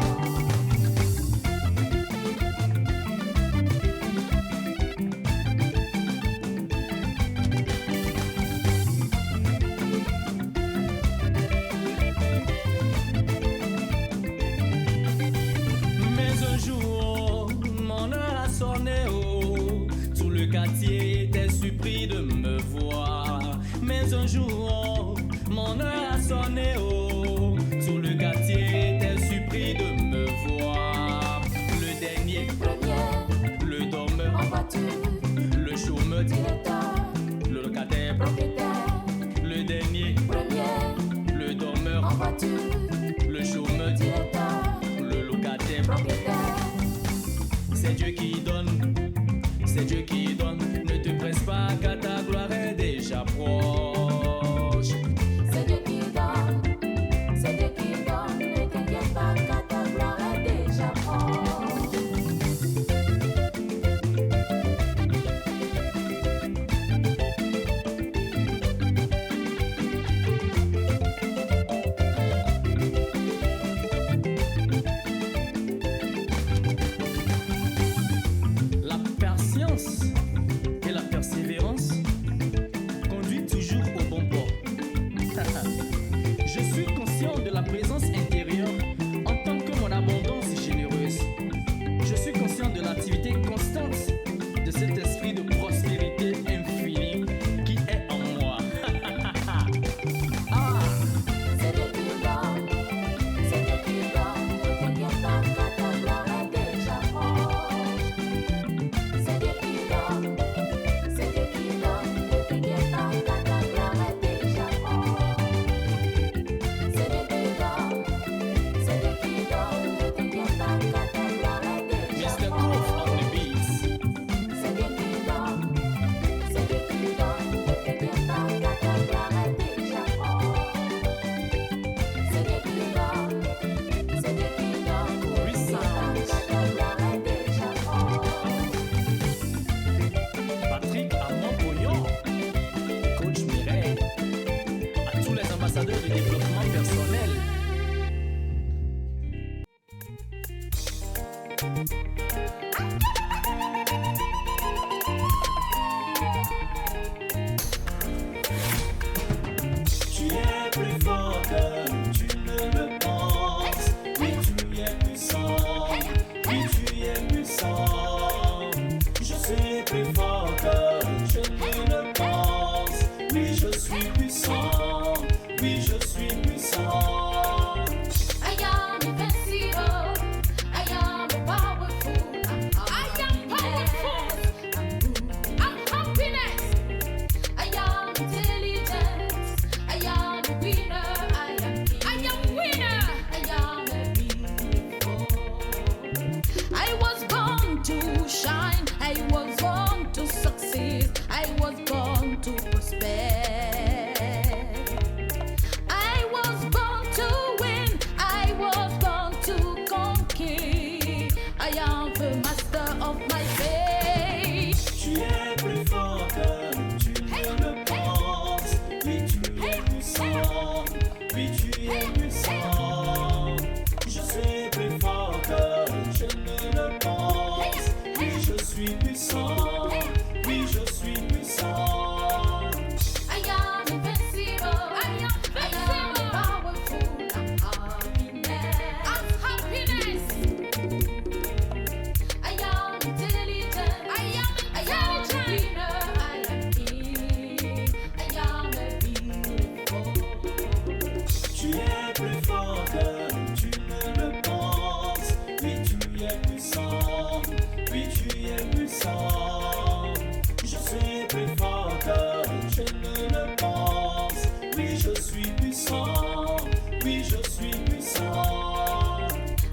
Tout le quartier était surpris de me voir. Mais un jour, mon heure a sonné. Tout le quartier était surpris de me voir. Le dernier, Premier, le dormeur en voiture, le chômeur, directeur, le locataire, propriétaire. le dernier, Premier, le dormeur en voiture, le chômeur, directeur, le locataire. propriétaire. C'est Dieu qui donne, c'est Dieu qui donne. Ne te presse pas car ta gloire est déjà proche. C'est Dieu qui donne, c'est Dieu qui donne. Ne t'inquiète pas, car ta gloire est déjà proche. shine. I was born to succeed. I was born to prosper. I was born to win. I was born to conquer. I am the master of my fate. Tu es plus fort que tu ne le penses. Oui, tu es puissant. Oui, tu es puissant. Je suis plus fort que je ne le pense. Oui, je suis puissant. Oui, je suis puissant. I am invincible. I am powerful. I'm happiness. I am intelligent. I am a winner. I am king. I am a beautiful. Tu es plus fort que tu ne le penses. Oui, tu es puissant. Oui, tu es puissant. Je suis plus fort que je ne le pense. Oui, je suis puissant. Oui, je suis puissant.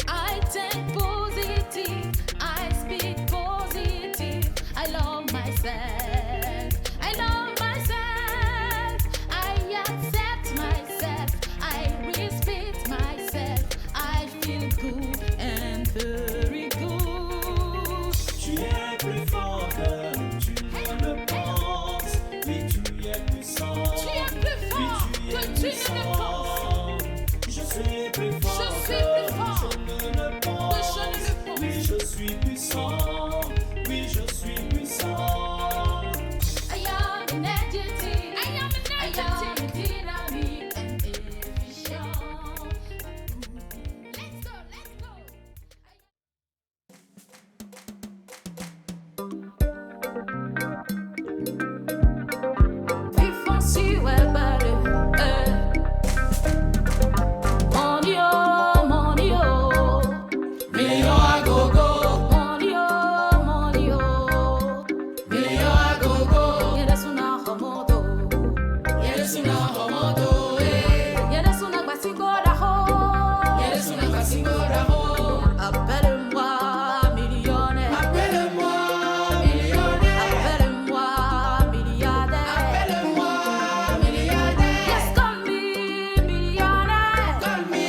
I think positive. I speak positive. I love myself. I love myself. I accept myself. I respect myself. I feel good and very good. Tu es plus fort que tu ne le penses. Oui, tu es puissant. Tu es plus fort Oui, tu es que tu ne le puissant. Je suis plus fort Je suis plus fort que je ne le pense. que je ne le pense. Oui, je suis puissant. Oui, je suis puissant. I am energetic. I am dynamic and efficient. Let's go, let's go. Vivons sur el baile, mon Dieu, Million à gogo, mon Dieu, million à gogo. Yeres una homodo, Eres una homodo, yeres una guasigorajo, Eres una casingoramo. appelle-moi millionnaire, Appelle-moi millionnaire. appelle-moi milliardaire, Appelle-moi milliardaire. yes call me millionnaire, Call me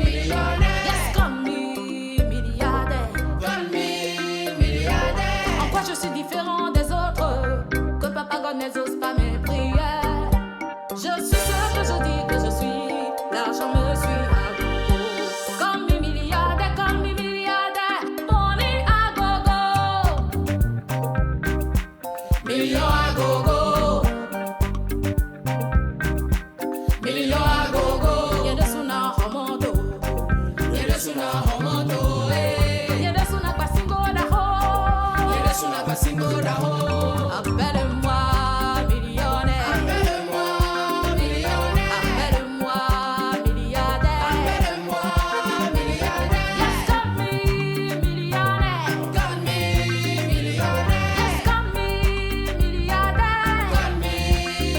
millionnaire. yes call me milliardaire. Call me milliardaire. En quoi je suis différent des autres, que Papa God n'exauce pas mes prières. Je suis ce que je dis que je suis, l'argent me suit à gogo. Call me milliardaire, money à gogo. Million à gogo. Million à gogo. Yeres una homodo, Eres una homodo, yeres una guasingorajo. Eres una casingoramo. Appelle-moi millionnaire, Appelle-moi millionnaire. appelle-moi milliardaire. Appelle-moi milliardaire. Yes, call me millionnaire. Call me millionnaire. Yes, call me milliardaire. Call me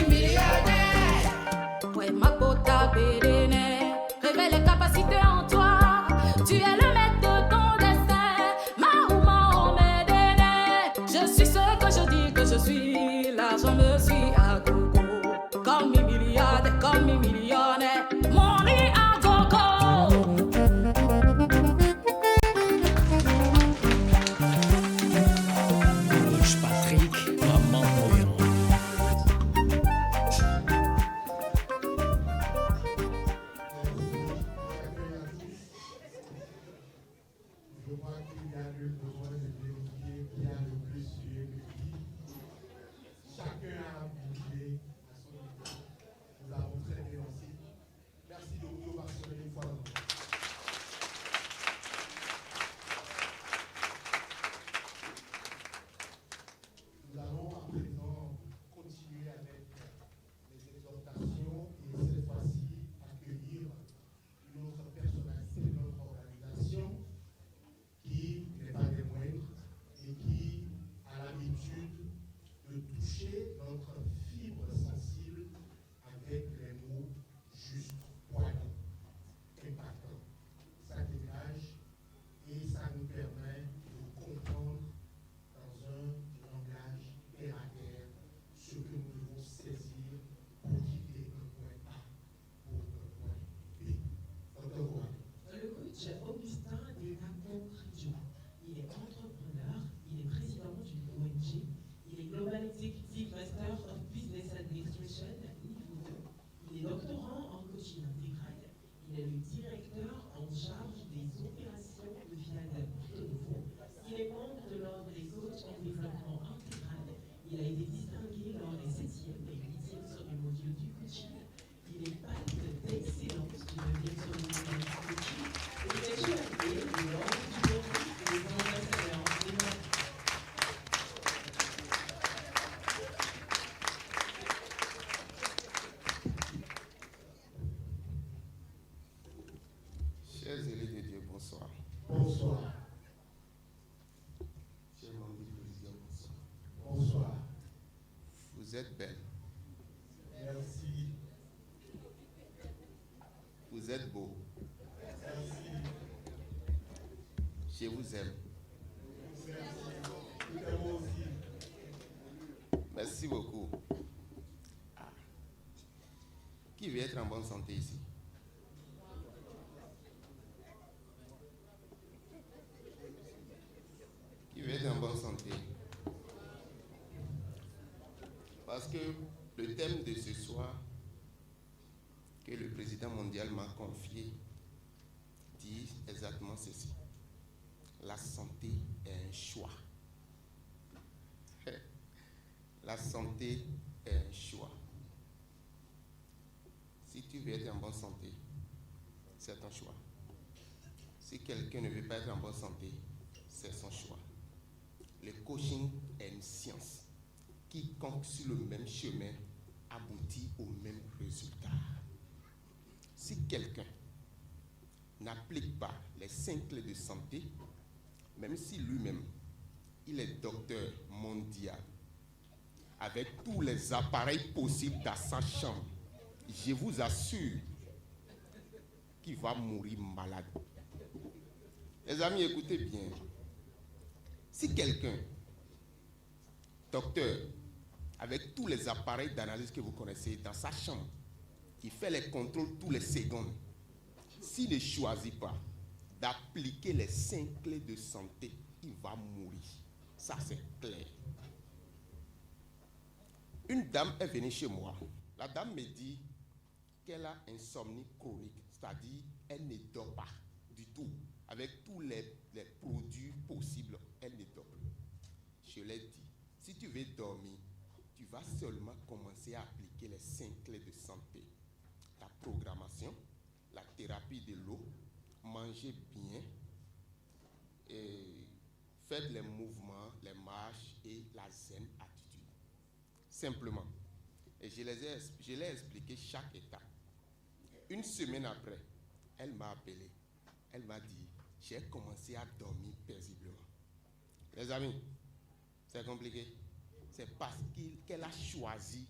milliardaire. Ouais, ma pota pérenne, révèle les capacités en toi. Tu es le maître de ton destin. Mahoma Omedene. Je suis ce que je dis que je suis. L'argent me suit à gogo. Call me milliardaire, call me millionnaire. Money à gogo. Rouge Patrick, maman bouillon. Je crois qu'il y a le besoin de vérifier qui a le plus sur le qui. Chacun a bougé Vous êtes belle. Merci. Vous êtes beau. Merci. Je vous aime. Merci beaucoup. Ah. Qui veut être en bonne santé ici? Qui veut être en bonne santé? Parce que le thème de ce soir que le président mondial m'a confié dit exactement ceci. La santé est un choix. La santé est un choix. Si tu veux être en bonne santé, c'est ton choix. Si quelqu'un ne veut pas être en bonne santé, c'est son choix. Le coaching est une science. Quiconque sur le même chemin aboutit au même résultat. Si quelqu'un n'applique pas les 5 clés de santé, même si lui-même, il est docteur mondial, avec tous les appareils possibles dans sa chambre, je vous assure qu'il va mourir malade. Les amis, écoutez bien. Si quelqu'un, docteur, avec tous les appareils d'analyse que vous connaissez dans sa chambre, qui fait les contrôles tous les secondes, s'il ne choisit pas d'appliquer les 5 clés de santé, il va mourir. Ça, c'est clair. Une dame est venue chez moi. La dame me dit qu'elle a insomnie chronique, c'est-à-dire elle ne dort pas du tout. Avec tous les produits possibles, elle ne dort plus. Je l'ai dit, si tu veux dormir, tu vas seulement commencer à appliquer les 5 clés de santé. La programmation, la thérapie de l'eau, manger bien, et faites les mouvements, les marches et la zen attitude. Simplement. Et je l'ai expliqué chaque étape. Une semaine après, elle m'a appelé. Elle m'a dit, j'ai commencé à dormir paisiblement. Les amis, c'est compliqué. C'est parce qu'elle a choisi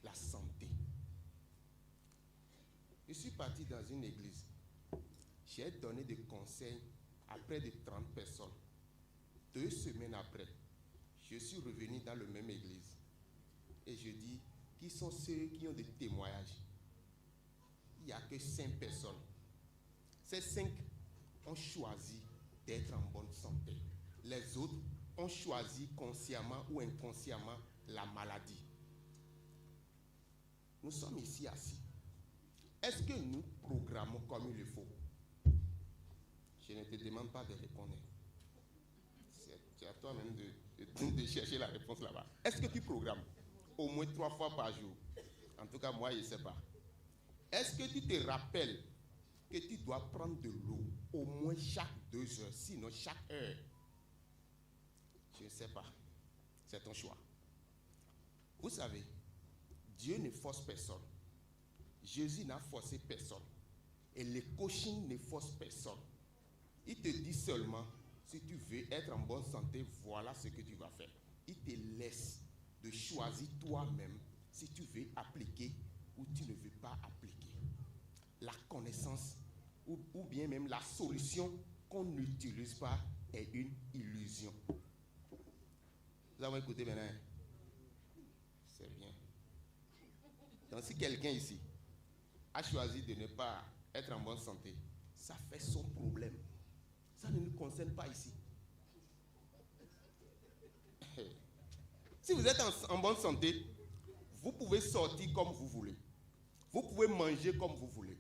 la santé. Je suis parti dans une église. J'ai donné des conseils à près de 30 personnes. 2 semaines après, je suis revenu dans la même église. Et je dis, qui sont ceux qui ont des témoignages? Il n'y a que 5 personnes. Ces 5 ont choisi d'être en bonne santé. Les autres ont choisi consciemment ou inconsciemment la maladie. Nous sommes ici assis. Est-ce que nous programmons comme il le faut? Je ne te demande pas de répondre. C'est à toi-même de chercher la réponse là-bas. Est-ce que tu programmes au moins 3 fois par jour? En tout cas, moi, je ne sais pas. Est-ce que tu te rappelles que tu dois prendre de l'eau au moins chaque 2 heures, sinon chaque heure? Je ne sais pas. C'est ton choix. Vous savez, Dieu ne force personne. Jésus n'a forcé personne. Et le coaching ne force personne. Il te dit seulement, si tu veux être en bonne santé, voilà ce que tu vas faire. Il te laisse de choisir toi-même si tu veux appliquer ou tu ne veux pas appliquer. La connaissance ou bien même la solution qu'on n'utilise pas est une illusion. Vous avez écouté maintenant? C'est bien. Donc si quelqu'un ici a choisi de ne pas être en bonne santé, ça fait son problème. Ça ne nous concerne pas ici. Si vous êtes en bonne santé, vous pouvez sortir comme vous voulez. Vous pouvez manger comme vous voulez.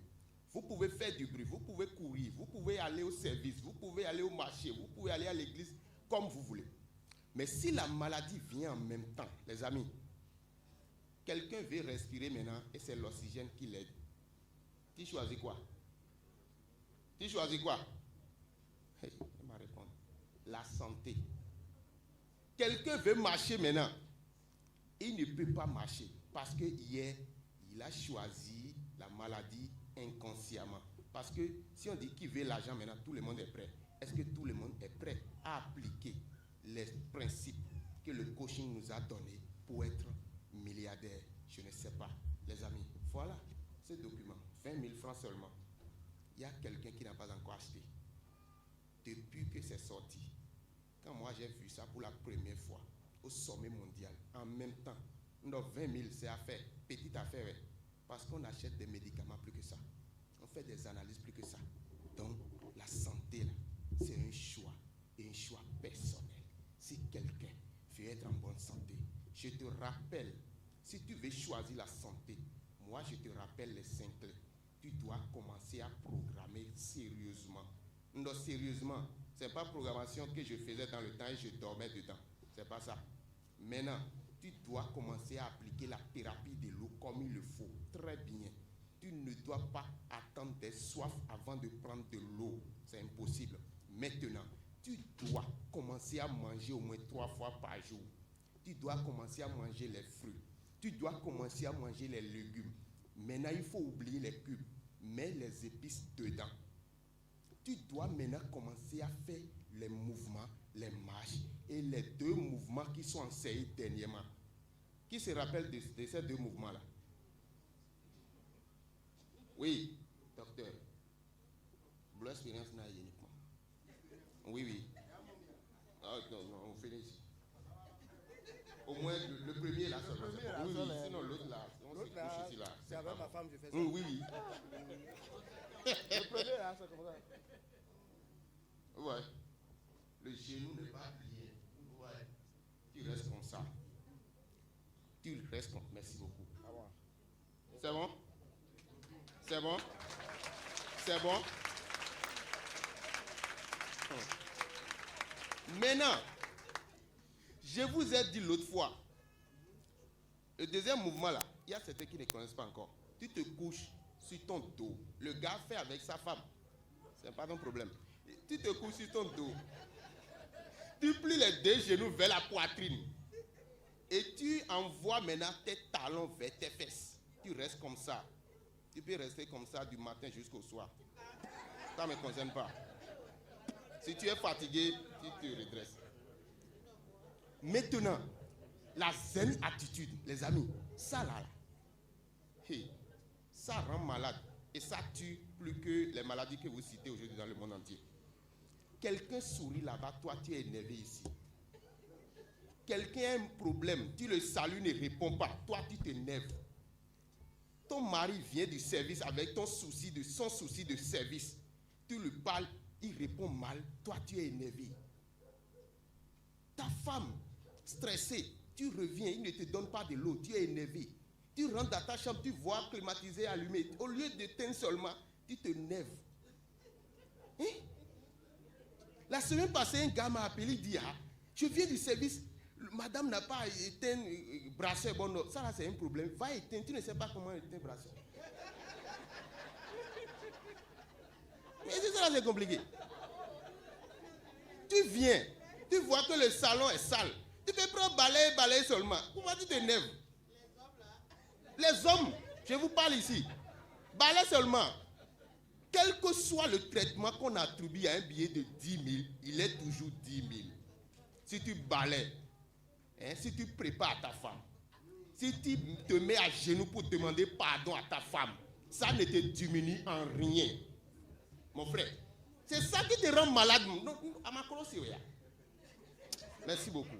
Vous pouvez faire du bruit, vous pouvez courir, vous pouvez aller au service, vous pouvez aller au marché, vous pouvez aller à l'église comme vous voulez. Mais si la maladie vient en même temps, les amis, quelqu'un veut respirer maintenant et c'est l'oxygène qui l'aide. Tu choisis quoi? Tu choisis quoi? Hey, il m'a répondu. La santé. Quelqu'un veut marcher maintenant. Il ne peut pas marcher parce que hier, il a choisi la maladie inconsciemment. Parce que si on dit qu'il veut l'argent maintenant, tout le monde est prêt. Est-ce que tout le monde est prêt à appliquer les principes que le coaching nous a donnés pour être milliardaire, je ne sais pas. Les amis, voilà ce document, 20 000 francs seulement. Il y a quelqu'un qui n'a pas encore acheté. Depuis que c'est sorti, quand moi j'ai vu ça pour la première fois, au sommet mondial, en même temps, nos 20 000, c'est affaire, petite affaire, parce qu'on achète des médicaments plus que ça. On fait des analyses plus que ça. Donc, la santé, là, c'est un choix, et un choix personnel. Si quelqu'un veut être en bonne santé, je te rappelle, si tu veux choisir la santé, moi je te rappelle les 5 clés. Tu dois commencer à programmer sérieusement. Non, sérieusement, ce n'est pas programmation que je faisais dans le temps et je dormais dedans. Ce n'est pas ça. Maintenant, tu dois commencer à appliquer la thérapie de l'eau comme il le faut. Très bien. Tu ne dois pas attendre des soifs avant de prendre de l'eau. C'est impossible. Maintenant, tu dois commencer à manger au moins 3 fois par jour. Tu dois commencer à manger les fruits. Tu dois commencer à manger les légumes. Maintenant, il faut oublier les cubes. Mets les épices dedans. Tu dois maintenant commencer à faire les mouvements, les marches et les 2 mouvements qui sont enseignés dernièrement. Qui se rappelle de ces 2 mouvements-là? Oui, docteur. Bleu expérience n'a uniquement. Oui, oui. Ah, non, on finit ici. Au moins, le premier là, seulement. Oui, oui, sinon l'autre là, on se couche ici là. C'est avec ma femme, je fais ça. Oui, oui. Le premier là, c'est comme ça. Ouais. Le genou n'est pas plié. Ouais. Tu restes comme ça. Tu restes comme ça. Merci beaucoup. C'est bon? C'est bon? C'est bon? Maintenant, je vous ai dit l'autre fois, le deuxième mouvement là, il y a certains qui ne connaissent pas encore. Tu te couches sur ton dos. Le gars fait avec sa femme. Ce n'est pas ton problème. Tu te couches sur ton dos. Tu plies les 2 genoux vers la poitrine. Et tu envoies maintenant tes talons vers tes fesses. Tu restes comme ça. Tu peux rester comme ça du matin jusqu'au soir. Ça ne me concerne pas. Si tu es fatigué, tu te redresses. Maintenant, la zen attitude, les amis, ça là, hey, ça rend malade. Et ça tue plus que les maladies que vous citez aujourd'hui dans le monde entier. Quelqu'un sourit là-bas, toi tu es énervé ici. Quelqu'un a un problème, tu le salues, ne répond pas, toi tu t'énerves. Ton mari vient du service avec son souci de service. Tu lui parles, il répond mal, toi tu es énervé. Ta femme, stressée, tu reviens, il ne te donne pas de l'eau, tu es énervé. Tu rentres dans ta chambre, tu vois climatisé, allumé. Au lieu d'éteindre seulement, tu t'énerves. Hein? La semaine passée, un gars m'a appelé, il dit, je viens du service, madame n'a pas éteint brasseur. Bon, non, ça là c'est un problème. Va éteindre, tu ne sais pas comment éteindre brasseur. Mais ça là c'est compliqué. Tu viens, tu vois que le salon est sale. Tu peux prendre balayer seulement. Pourquoi tu t'énerves? Les hommes, je vous parle ici. Balayer seulement. Quel que soit le traitement qu'on attribue à un billet de 10 000, il est toujours 10 000. Si tu balayes, si tu prépares ta femme, si tu te mets à genoux pour demander pardon à ta femme, ça ne te diminue en rien. Mon frère, c'est ça qui te rend malade. Merci beaucoup.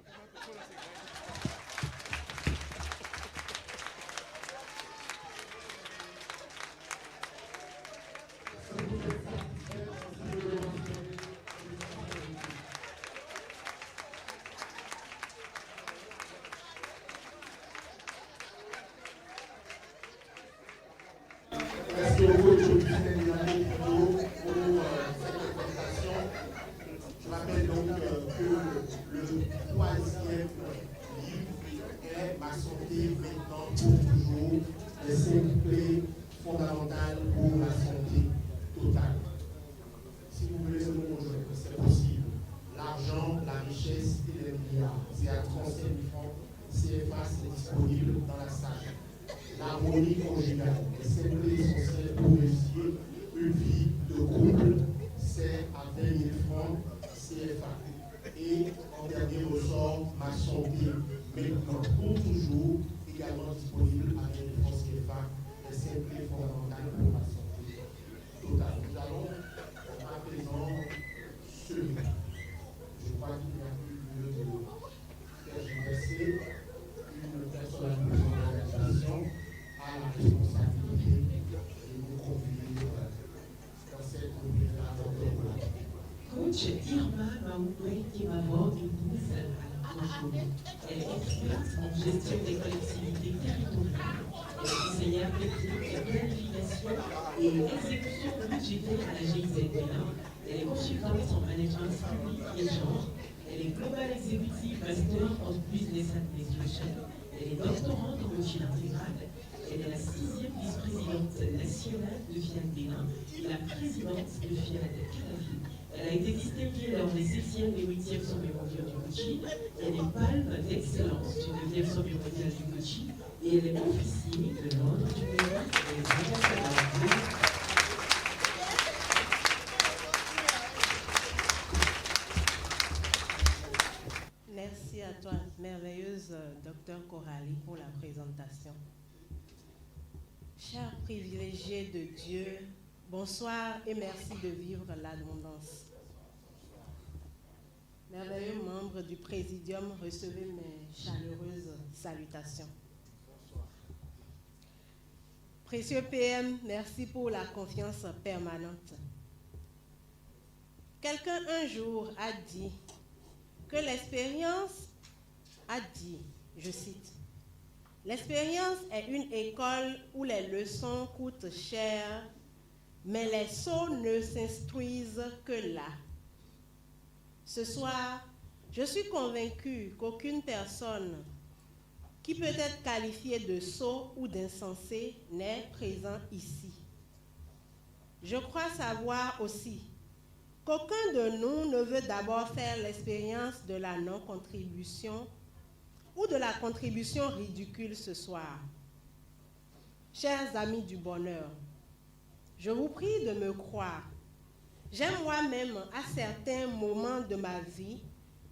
Merci beaucoup, je rappelle donc que le 3e livre est Ma santé maintenant pour toujours, les 5 clés fondamentales pour la santé totale. Si vous voulez nous rejoindre, c'est possible. L'argent, la richesse et les milliards, c'est à 35 000 francs CFA, c'est disponible dans la salle. L'harmonie conjugale, les 5 clés essentielles pour réussir une vie de couple, c'est à 20 000 francs CFA. Et en dernier ressort, ma santé maintenant pour toujours, également disponible avec le fonds CFA, et c'est très fondamental pour la santé totale. Nous allons à présent semer. Je crois qu'il n'y a plus lieu de tergiverser. Une personne à l'organisation a la responsabilité de nous conduire dans cette communauté. Coach Irma Maouboué Timavor épouse Alain Conchou. Elle est experte en gestion des collectivités territoriales. Elle est conseillère technique, planification et exécution budgétaire à la GIZ-Bénin. Elle est consultante en management public et genre. Elle est Global Executive Master of Business Administration. Elle est doctorante en médecine intégrale. Elle est la 6e vice-présidente nationale de FIAD Bénin et la présidente de FIAD Canavi. Elle a été distinguée lors des 6e et 8e sommets mondiaux du coaching. Elle est palme d'excellence du 9e sommet mondial du coaching et elle est officier de l'ordre du mérite des ambassadeurs. Merci à toi, merveilleuse docteur Coralie, pour la présentation. Chers privilégiés de Dieu, bonsoir et merci de vivre l'abondance. Merveilleux membres du Présidium, recevez mes chaleureuses salutations. Précieux PM, merci pour la confiance permanente. Quelqu'un un jour a dit que l'expérience a dit, je cite, « L'expérience est une école où les leçons coûtent cher, mais les sots ne s'instruisent que là. » Ce soir, je suis convaincue qu'aucune personne qui peut être qualifiée de sot ou d'insensé n'est présent ici. Je crois savoir aussi qu'aucun de nous ne veut d'abord faire l'expérience de la non-contribution ou de la contribution ridicule ce soir. Chers amis du bonheur, je vous prie de me croire. J'ai moi-même, à certains moments de ma vie,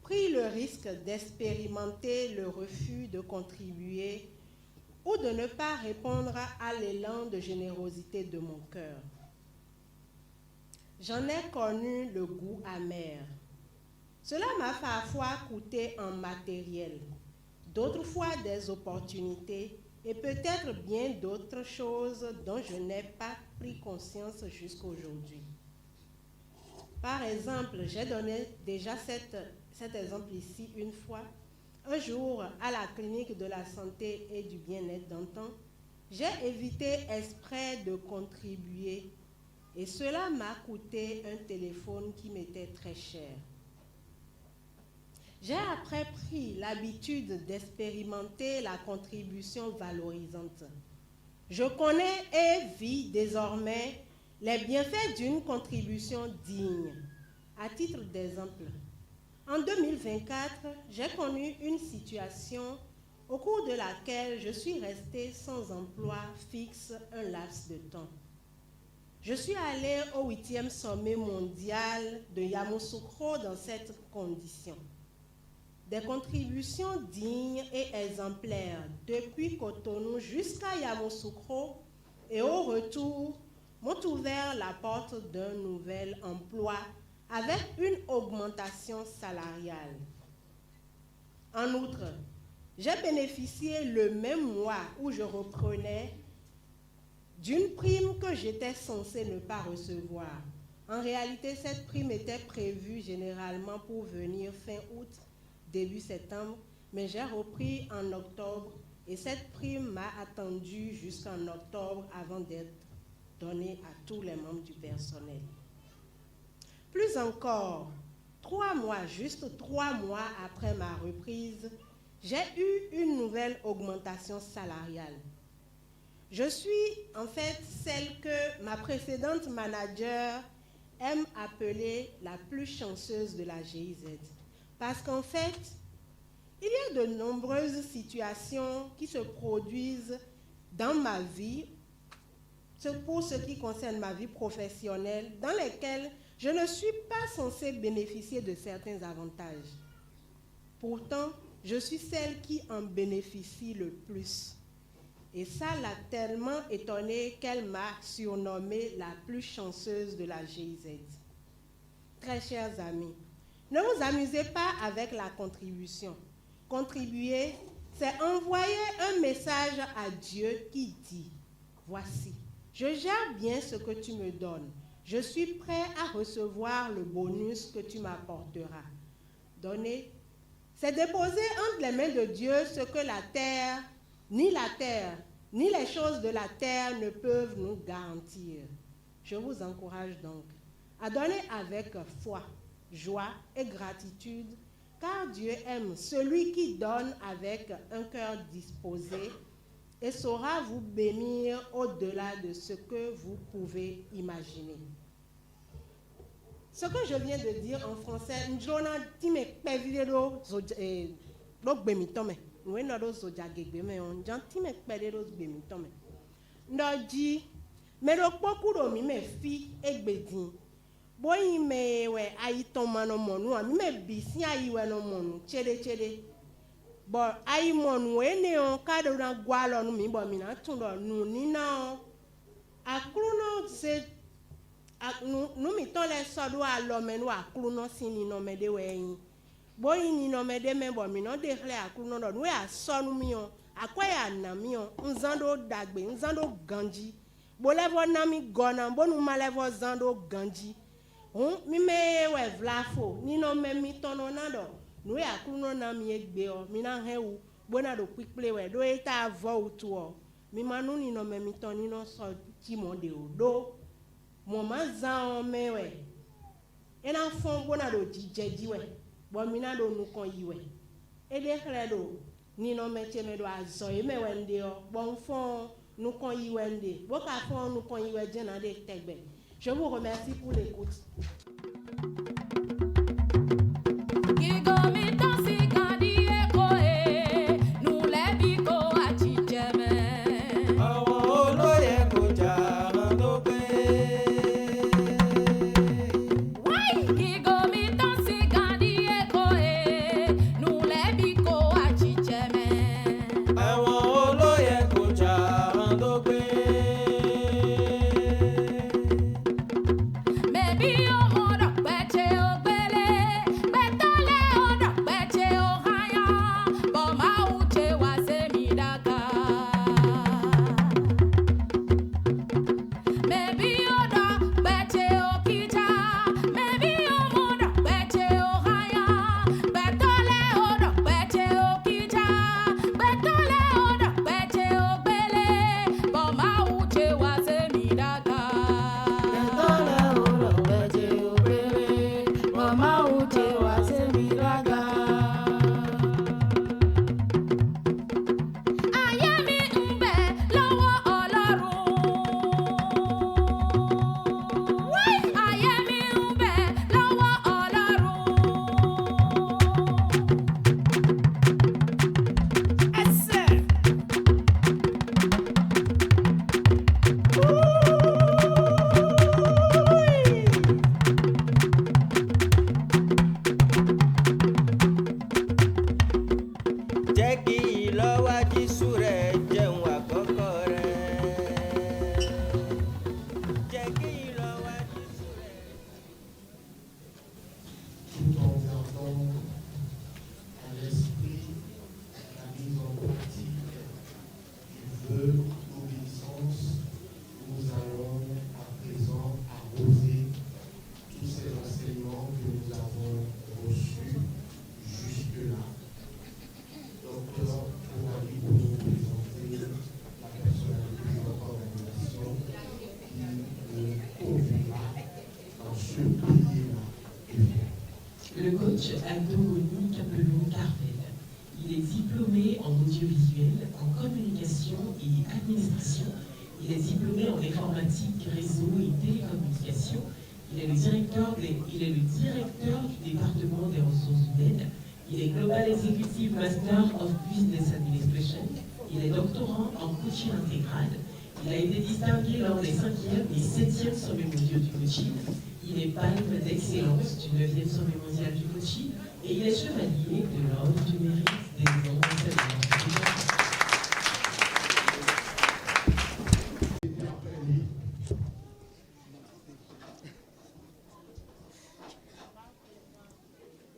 pris le risque d'expérimenter le refus de contribuer ou de ne pas répondre à l'élan de générosité de mon cœur. J'en ai connu le goût amer. Cela m'a parfois coûté en matériel, d'autres fois des opportunités et peut-être bien d'autres choses dont je n'ai pas pris conscience jusqu'à aujourd'hui. Par exemple, j'ai donné déjà cet exemple ici une fois. Un jour, à la clinique de la santé et du bien-être d'antan, j'ai évité exprès de contribuer et cela m'a coûté un téléphone qui m'était très cher. J'ai après pris l'habitude d'expérimenter la contribution valorisante. Je connais et vis désormais les bienfaits d'une contribution digne. À titre d'exemple, en 2024, j'ai connu une situation au cours de laquelle je suis restée sans emploi fixe un laps de temps. Je suis allée au 8e sommet mondial de Yamoussoukro dans cette condition. Des contributions dignes et exemplaires depuis Cotonou jusqu'à Yamoussoukro et au retour m'ont ouvert la porte d'un nouvel emploi avec une augmentation salariale. En outre, j'ai bénéficié le même mois où je reprenais d'une prime que j'étais censée ne pas recevoir. En réalité, cette prime était prévue généralement pour venir fin août, début septembre, mais j'ai repris en octobre et cette prime m'a attendu jusqu'en octobre avant d'être donnée à tous les membres du personnel. Plus encore, 3 mois, juste 3 mois après ma reprise, j'ai eu une nouvelle augmentation salariale. Je suis en fait celle que ma précédente manager aime appeler la plus chanceuse de la GIZ. Parce qu'en fait, il y a de nombreuses situations qui se produisent dans ma vie, pour ce qui concerne ma vie professionnelle, dans lesquelles je ne suis pas censée bénéficier de certains avantages. Pourtant, je suis celle qui en bénéficie le plus. Et ça l'a tellement étonnée qu'elle m'a surnommée la plus chanceuse de la GIZ. Très chers amis, ne vous amusez pas avec la contribution. Contribuer, c'est envoyer un message à Dieu qui dit, voici, je gère bien ce que tu me donnes. Je suis prêt à recevoir le bonus que tu m'apporteras. Donner, c'est déposer entre les mains de Dieu ce que la terre, ni les choses de la terre ne peuvent nous garantir. Je vous encourage donc à donner avec foi, joie et gratitude, car Dieu aime celui qui donne avec un cœur disposé et saura vous bénir au-delà de ce que vous pouvez imaginer. Ce que je viens de dire en français, boyi me we ayi tomano monu ami me bisi ayi we no monu chede bo ayi monu ene on kado na gwalo nu mi bo mi na tundo nu ni na akruno se nu mi ton le sodo alo menu akruno sini no mede we yin boyi ni no mede me bo mi no de kle akruno do we asonu mi on akwaya na mi on nzando dagbe nzando ganji bo levo na mi gona bonu malevo zando ganji mi me we vlafo ni no me mi tono na do no ya kuno na mi egbe o mi na hewu bona do quickly we do eta vo utu o mi manu ni no me mi ton ni no so ti mo de o do mo ma za o me we ena fon bona do jijeji we bo mi na do nu kon yi we e de kre do ni no me che me do azo e me we nde o bon fon nu kon yi we nde bo ka fon nu kon yi we je na de tegbe. Je vous remercie pour l'écoute. Le coach Aldo-Rony Capelon-Carvel. Il est diplômé en audiovisuel, en communication et administration. Il est diplômé en informatique, réseau et télécommunication. Il est le directeur du département des ressources humaines. Il est Global Executive Master of Business Administration. Il est doctorant en coaching intégral. Il a été distingué lors des 5e et 7e sommets mondiaux du coaching. Il est palme d'excellence du 9e sommet mondial du coaching et il est chevalier de l'ordre du mérite des dons enseignements.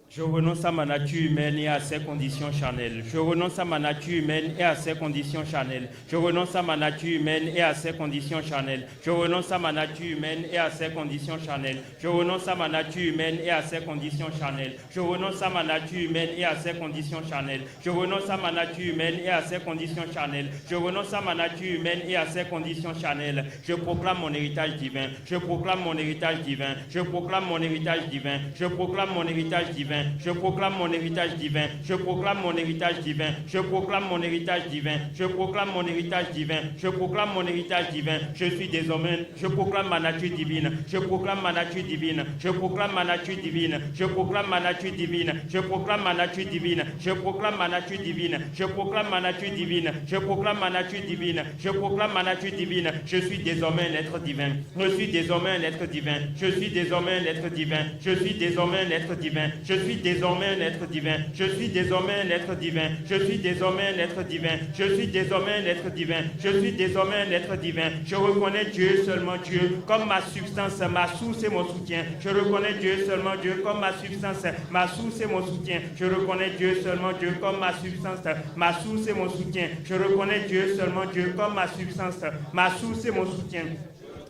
Je renonce à ma nature humaine et à ses conditions charnelles. Je renonce à ma nature humaine et à ses conditions charnelles. Je renonce à ma nature humaine et à ses conditions charnelles. Je renonce à ma nature humaine et à ses conditions charnelles. Je renonce à ma nature humaine et à ses conditions charnelles. Je renonce à ma nature humaine et à ses conditions charnelles. Je renonce à ma nature humaine et à ses conditions charnelles. Je renonce à ma nature humaine et à ses conditions charnelles. Je proclame mon héritage divin. Je proclame mon héritage divin. Je proclame mon héritage divin. Je proclame mon héritage divin. Je proclame mon héritage divin. Je proclame mon héritage divin. Je proclame mon héritage divin. Je proclame mon héritage divin. Je proclame mon héritage divin. Je suis désormais. Je proclame ma nature divine. Je proclame ma nature divine. Je proclame ma nature divine. Je proclame ma nature divine. Je proclame ma nature divine. Je proclame ma nature divine. Je proclame ma nature divine. Je proclame ma nature divine. Je proclame ma nature divine. Je suis désormais un être divin. Je suis désormais un être divin. Je suis désormais un être divin. Je suis désormais un être divin. Je suis désormais un être divin. Je suis désormais un être divin. Je suis désormais un être divin. Je suis désormais un être divin. Je suis désormais un être divin. Je reconnais Dieu, seulement Dieu, comme ma substance, ma source et mon soutien. Je reconnais Dieu, seulement Dieu, comme ma substance, ma source et mon soutien. Je reconnais Dieu, seulement Dieu, comme ma substance, ma source et mon soutien. Je reconnais Dieu, seulement Dieu, comme ma substance, ma source et mon soutien.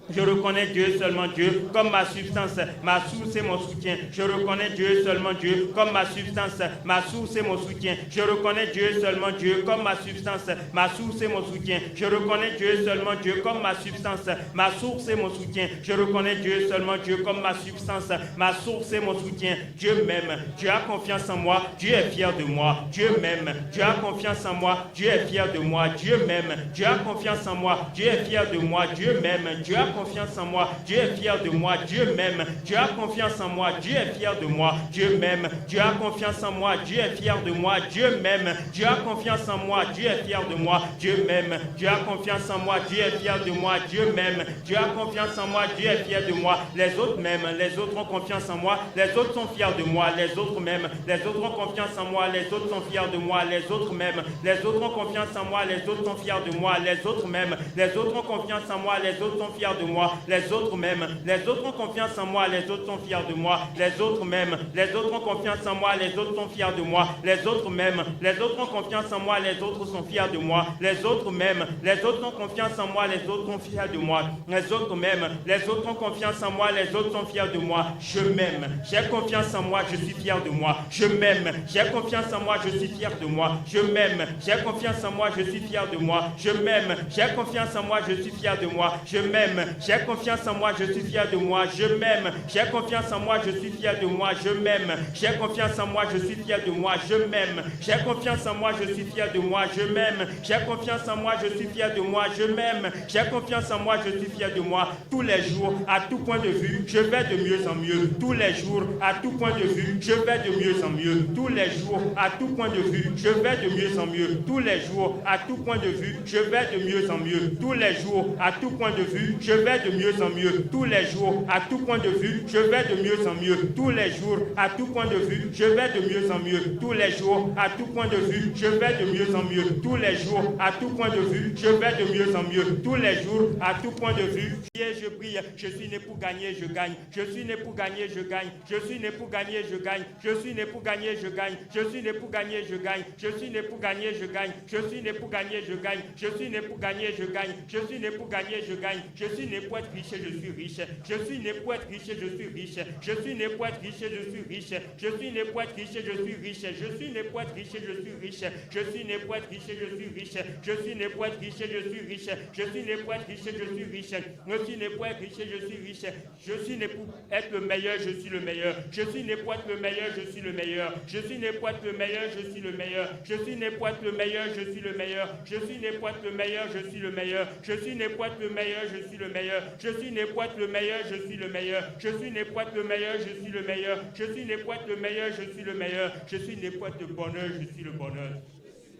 Je reconnais Dieu, seulement Dieu, comme ma substance, ma source et mon soutien. Je reconnais Dieu, seulement Dieu, comme ma substance, ma source et mon soutien. Je reconnais Dieu, seulement Dieu, comme ma substance, ma source et mon soutien. Je reconnais Dieu, seulement Dieu, comme ma substance, ma source et mon soutien. Je reconnais Dieu, seulement Dieu, comme ma substance, ma source et mon soutien. Dieu m'aime, Dieu a confiance en moi, Dieu est fier de moi. Dieu m'aime, Dieu a confiance en moi, Dieu est fier de moi. Dieu m'aime, Dieu a confiance en moi, Dieu est fier de moi. Dieu m'aime, Dieu a confiance en moi, Dieu est fier de moi. Dieu m'aime, Dieu a confiance en moi, Dieu est fier de moi. Dieu m'aime, Dieu a confiance en moi, Dieu est fier de moi. Dieu m'aime, Dieu a confiance en moi, Dieu est fier de moi. Dieu m'aime, Dieu a confiance en moi, Dieu est fier de moi. Dieu m'aime, Dieu a confiance en moi, Dieu est fier de moi. Les autres m'aiment, les autres ont confiance en moi, les autres sont fiers de moi. Les autres m'aiment, les autres ont confiance en moi, les autres sont fiers de moi. Les autres m'aiment, les autres ont confiance en moi, les autres sont fiers de moi. Les autres m'aiment, les autres ont confiance en moi, les autres sont fiers de moi. Les autres m'aiment, les autres ont confiance en moi, les autres sont fiers de moi. Les autres m'aiment, les autres ont confiance en moi, les autres sont fiers de moi. Les autres m'aiment, les autres ont confiance en moi, les autres sont fiers de moi. Les autres m'aiment, les autres ont confiance en moi, les autres sont fiers de moi. Les autres m'aiment, les autres ont confiance en moi, les autres sont fiers de moi. Je m'aime, j'ai confiance en moi, je suis fier de moi. Je m'aime, j'ai confiance en moi, je suis fier de moi. Je m'aime, j'ai confiance en moi, je suis fier de moi. Je m'aime, j'ai confiance en moi, je suis fier de moi. Je m'aime, j'ai confiance en moi, je suis fier de moi. Je m'aime, j'ai confiance en moi, je suis fier de moi. Je m'aime, j'ai confiance en moi, je suis fier de moi. Je m'aime, j'ai confiance en moi, je suis fier de moi. Je m'aime, j'ai confiance en moi, je suis fier de moi. Je m'aime, j'ai confiance en moi, je suis fier de moi. Tous les jours, à tout point de vue, je vais de mieux en mieux. Tous les jours, à tout point de vue, je vais de mieux en mieux. Tous les jours, à tout point de vue, je vais de mieux en mieux. Tous les jours, à tout point de vue, je vais de mieux en mieux. Tous les jours, à tout point de vue, je vais de mieux en mieux. Tous les jours, à tout point de vue, je vais de mieux en mieux. Tous les jours, à tout point de vue, je vais de mieux en mieux. Tous les jours, à tout point de vue, je vais de mieux en mieux. Tous les jours, à tout point de vue, je vais de mieux en mieux. Tous les jours, à tout point de vue, je brille. Je suis né pour gagner, je gagne. Je suis né pour gagner, je gagne. Je suis né pour gagner, je gagne. Je suis né pour gagner, je gagne. Je suis né pour gagner, je gagne. Je suis né pour gagner, je gagne. Je suis né pour gagner, je gagne. Je suis né pour gagner, je gagne. Je suis né pour gagner, je gagne. Je suis né pour être riche, je suis riche. Je suis né pour être riche, je suis riche. Je suis né pour être riche, je suis riche. Je suis né pour être riche, je suis riche. Je suis né pour être riche, je suis riche. Je suis né pour être riche, je suis riche. Je suis né pour être riche, je suis riche. Je suis né pour être riche, je suis riche. Je suis né pour être riche, je suis riche. Je suis né pour être le meilleur, je suis le meilleur. Je suis né pour être le meilleur, je suis le meilleur. Je suis né pour être le meilleur, je suis le meilleur. Je suis né pour être le meilleur, je suis le meilleur. Je suis né pour être le meilleur, je suis le meilleur. Je suis né pour être le meilleur, je suis le meilleur. Je suis né pour être le meilleur, je suis le meilleur. Je suis né pour être le meilleur, je suis le meilleur. Je suis né pour être le meilleur, je suis le meilleur. Je suis né pour être le bonheur, je suis le bonheur.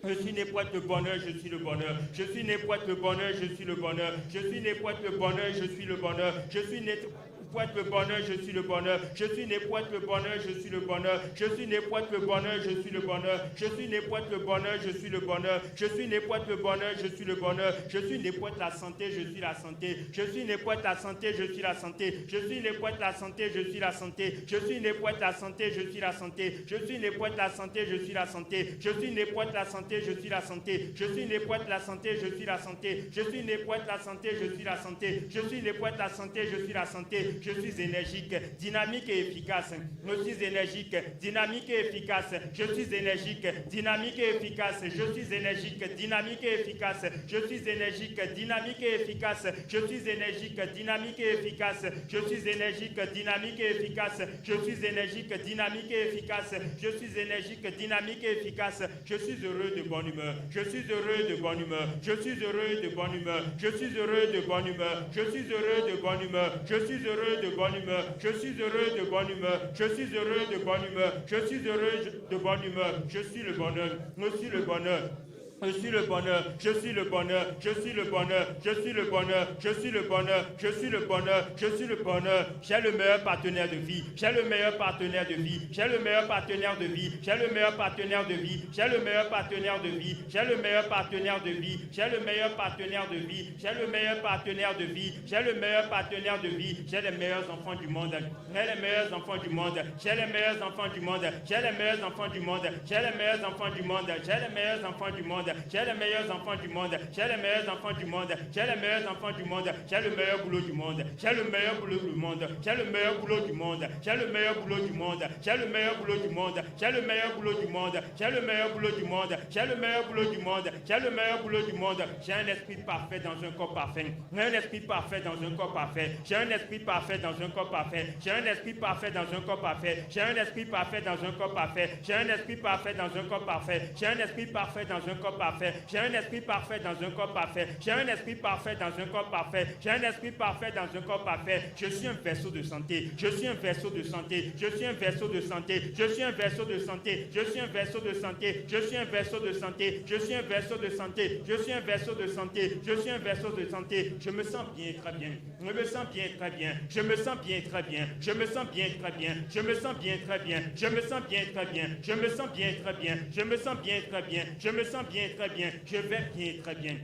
Je suis né pour être le bonheur, je suis le bonheur. Je suis né pour être le bonheur, je suis le bonheur. Je suis né pour être le bonheur, je suis le bonheur. Je suis né pour être le bonheur, je suis le bonheur. Je suis né pour être le bonheur, je suis le bonheur. Je suis né pour être le bonheur, je suis le bonheur. Je suis né pour être le bonheur, je suis le bonheur. Je suis né pour être le bonheur, je suis le bonheur. Je suis né pour être la santé, je suis la santé. Je suis né pour être la santé, je suis la santé. Je suis né pour être la santé, je suis la santé. Je suis né pour être la santé, je suis la santé. Je suis né pour être la santé, je suis la santé. Je suis né pour être la santé, je suis la santé. Je suis né pour être la santé, je suis la santé. Je suis né pour être la santé, je suis la santé. Je suis né pour être la santé, je suis la santé. Je suis énergique, dynamique et efficace. Je suis énergique, dynamique et efficace. Je suis énergique, dynamique et efficace. Je suis énergique, dynamique et efficace. Je suis énergique, dynamique et efficace. Je suis énergique, dynamique et efficace. Je suis énergique, dynamique et efficace. Je suis énergique, dynamique et efficace. Je suis énergique, dynamique et efficace. Je suis heureux de bonne humeur. Je suis heureux de bonne humeur. Je suis heureux de bonne humeur. Je suis heureux de bonne humeur. Je suis heureux de bonne humeur. Je suis heureux de bonne humeur. Je suis heureux de bonne humeur. Je suis heureux de bonne humeur. Je suis heureux de bonne humeur. Je suis le bonheur. Je suis le bonheur. Je suis le bonheur, je suis le bonheur, je suis le bonheur, je suis le bonheur, je suis le bonheur, je suis le bonheur, je suis le bonheur. J'ai le meilleur partenaire de vie, j'ai le meilleur partenaire de vie, j'ai le meilleur partenaire de vie, j'ai le meilleur partenaire de vie, j'ai le meilleur partenaire de vie, j'ai le meilleur partenaire de vie, j'ai le meilleur partenaire de vie, j'ai le meilleur partenaire de vie, j'ai le meilleur partenaire de vie, j'ai les meilleurs enfants du monde, j'ai les meilleurs enfants du monde, j'ai les meilleurs enfants du monde, j'ai les meilleurs enfants du monde, j'ai les meilleurs enfants du monde, j'ai les meilleurs enfants du monde. J'ai les meilleurs enfants du monde, j'ai les meilleurs enfants du monde, j'ai les meilleurs enfants du monde, j'ai le meilleur boulot du monde, j'ai le meilleur boulot du monde, j'ai le meilleur boulot du monde, j'ai le meilleur boulot du monde, j'ai le meilleur boulot du monde, j'ai le meilleur boulot du monde, j'ai le meilleur boulot du monde, j'ai le meilleur boulot du monde, j'ai le meilleur boulot du monde, j'ai un esprit parfait dans un corps parfait, j'ai un esprit parfait dans un corps parfait, j'ai un esprit parfait dans un corps parfait, j'ai un esprit parfait dans un corps parfait, j'ai un esprit parfait dans un corps parfait, j'ai un esprit parfait dans un corps parfait, j'ai un esprit parfait dans un corps parfait, j'ai un esprit parfait dans un corps parfait. J'ai un esprit parfait dans un corps parfait. J'ai un esprit parfait dans un corps parfait. Je suis un vaisseau de santé. Je suis un vaisseau de santé. Je suis un vaisseau de santé. Je suis un vaisseau de santé. Je suis un vaisseau de santé. Je suis un vaisseau de santé. Je suis un vaisseau de santé. Je suis un vaisseau de santé. Je suis un vaisseau de santé. Je me sens bien, très bien. Je me sens bien, très bien. Je me sens bien, très bien. Je me sens bien, très bien. Je me sens bien, très bien. Je me sens bien, très bien. Je me sens bien, très bien. Je me sens bien, très bien. Je me sens bien, très bien. Je vais bien, très bien.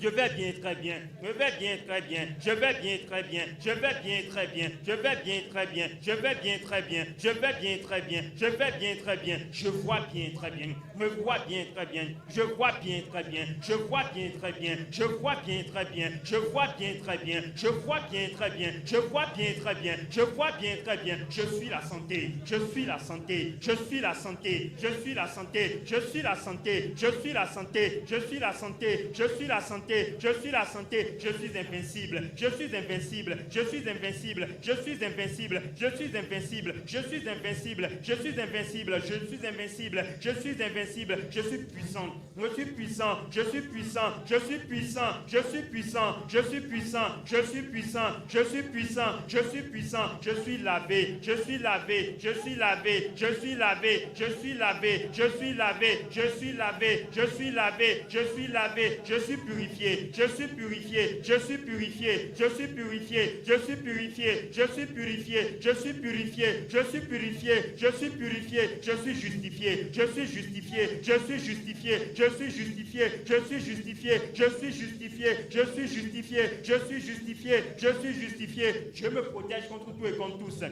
Je vais bien, très bien. Je vais bien, très bien. Je vais bien, très bien. Je vais bien, très bien. Je vais bien, très bien. Je vais bien, très bien. Je vais bien, très bien. Je vais bien, très bien. Je vois bien, très bien. Me vois bien, très bien. Je vois bien, très bien. Je vois bien, très bien. Je vois bien, très bien. Je vois bien, très bien. Je vois bien, très bien. Je vois bien, très bien. Je vois bien, très bien. Je suis la santé. Je suis la santé. Je suis la santé. Je suis la santé. Je suis la santé. Je suis la santé. Je suis la santé. Je suis la santé. Je suis la santé, je suis invincible, je suis invincible, je suis invincible, je suis invincible, je suis invincible, je suis invincible, je suis invincible, je suis invincible, je suis invincible, je suis puissant, je suis puissant, je suis puissant, je suis puissant, je suis puissant, je suis puissant, je suis puissant, je suis puissant, je suis puissant, je suis lavé, je suis lavé, je suis lavé, je suis lavé, je suis lavé, je suis lavé, je suis lavé, je suis lavé, je suis lavé, je suis purifié. Je suis purifié, je suis purifié, je suis purifié, je suis purifié, je suis purifié, je suis purifié, je suis purifié, je suis purifié, je suis justifié, je suis justifié, je suis justifié, je suis justifié, je suis justifié, je suis justifié, je suis justifié, je suis justifié, je suis justifié, je me protège contre tout et contre tous.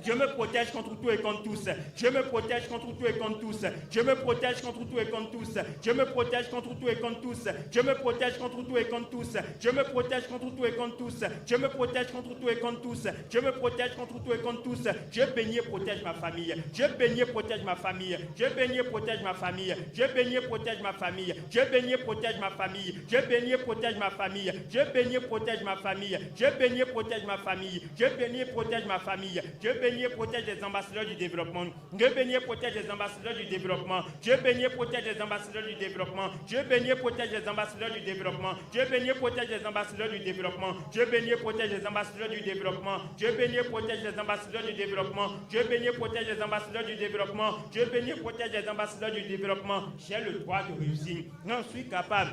Je me protège contre tout et contre tous. Je me protège contre tout et contre tous. Je me protège contre tout et contre tous. Je me protège contre tout et contre tous. Je me protège contre tout et contre tous. Je me protège contre tout et contre tous. Je me protège contre tout et contre tous. Je me protège contre tout et contre tous. Dieu béni protège ma famille. Dieu béni protège ma famille. Dieu béni protège ma famille. Dieu béni protège ma famille. Dieu béni protège ma famille. Dieu béni protège ma famille. Dieu béni protège ma famille. Dieu béni protège ma famille. Dieu béni protège ma famille. Dieu béni protège les ambassadeurs du développement. Dieu béni protège les ambassadeurs du développement. Dieu béni protège les ambassadeurs du développement. Dieu béni protège les ambassadeurs du développement. Dieu béni protège les ambassadeurs du développement. Dieu béni protège les ambassadeurs du développement. Dieu béni protège les ambassadeurs du développement. Dieu béni protège les ambassadeurs du développement. Dieu béni protège les ambassadeurs du développement. J'ai le droit de réussir. J'en suis capable.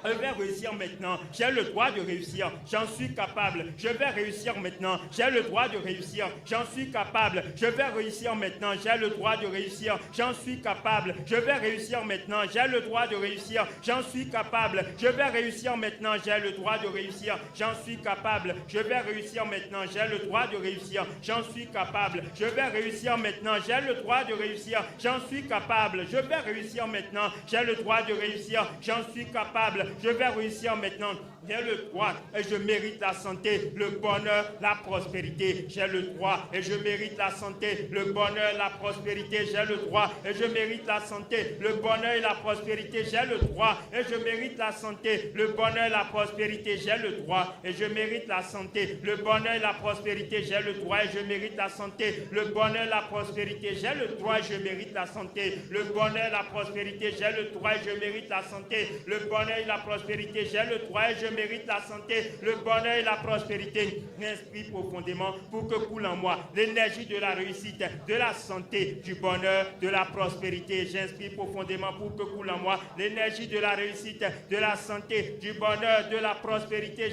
Je vais réussir maintenant. J'ai le droit de réussir. J'en suis capable. Je vais réussir maintenant. J'ai le droit de réussir. J'en suis capable. Je vais réussir maintenant. J'ai le droit de réussir. J'en suis capable. Je vais réussir maintenant. J'ai le droit de réussir. J'en suis capable. Je vais réussir maintenant. J'ai le droit de réussir. J'en suis capable. Je vais réussir maintenant. J'ai le droit de réussir. J'en suis capable. Je vais réussir maintenant. J'ai le droit de réussir. J'en suis capable. Je vais réussir maintenant. J'ai le droit de réussir. J'en suis capable. Je vais réussir maintenant. J'ai le droit et je mérite la santé, le bonheur, la prospérité. J'ai le droit et je mérite la santé, le bonheur, la prospérité. J'ai le droit et je mérite la santé, le bonheur et la prospérité. J'ai le droit et je mérite la santé, le bonheur et la prospérité. J'ai le droit et je mérite la santé, le bonheur et la prospérité. J'ai le droit et je mérite la santé, le bonheur et la prospérité. J'ai le droit et je mérite la santé, le bonheur et la prospérité. J'ai le droit et je mérite la santé, le bonheur et la prospérité. J'ai le droit et je mérite la santé, le bonheur et la prospérité. M'inspire profondément pour que coule en moi l'énergie de la réussite, de la santé, du bonheur, de la prospérité. J'inspire profondément pour que coule en moi l'énergie de la réussite, de la santé, du bonheur, de la prospérité.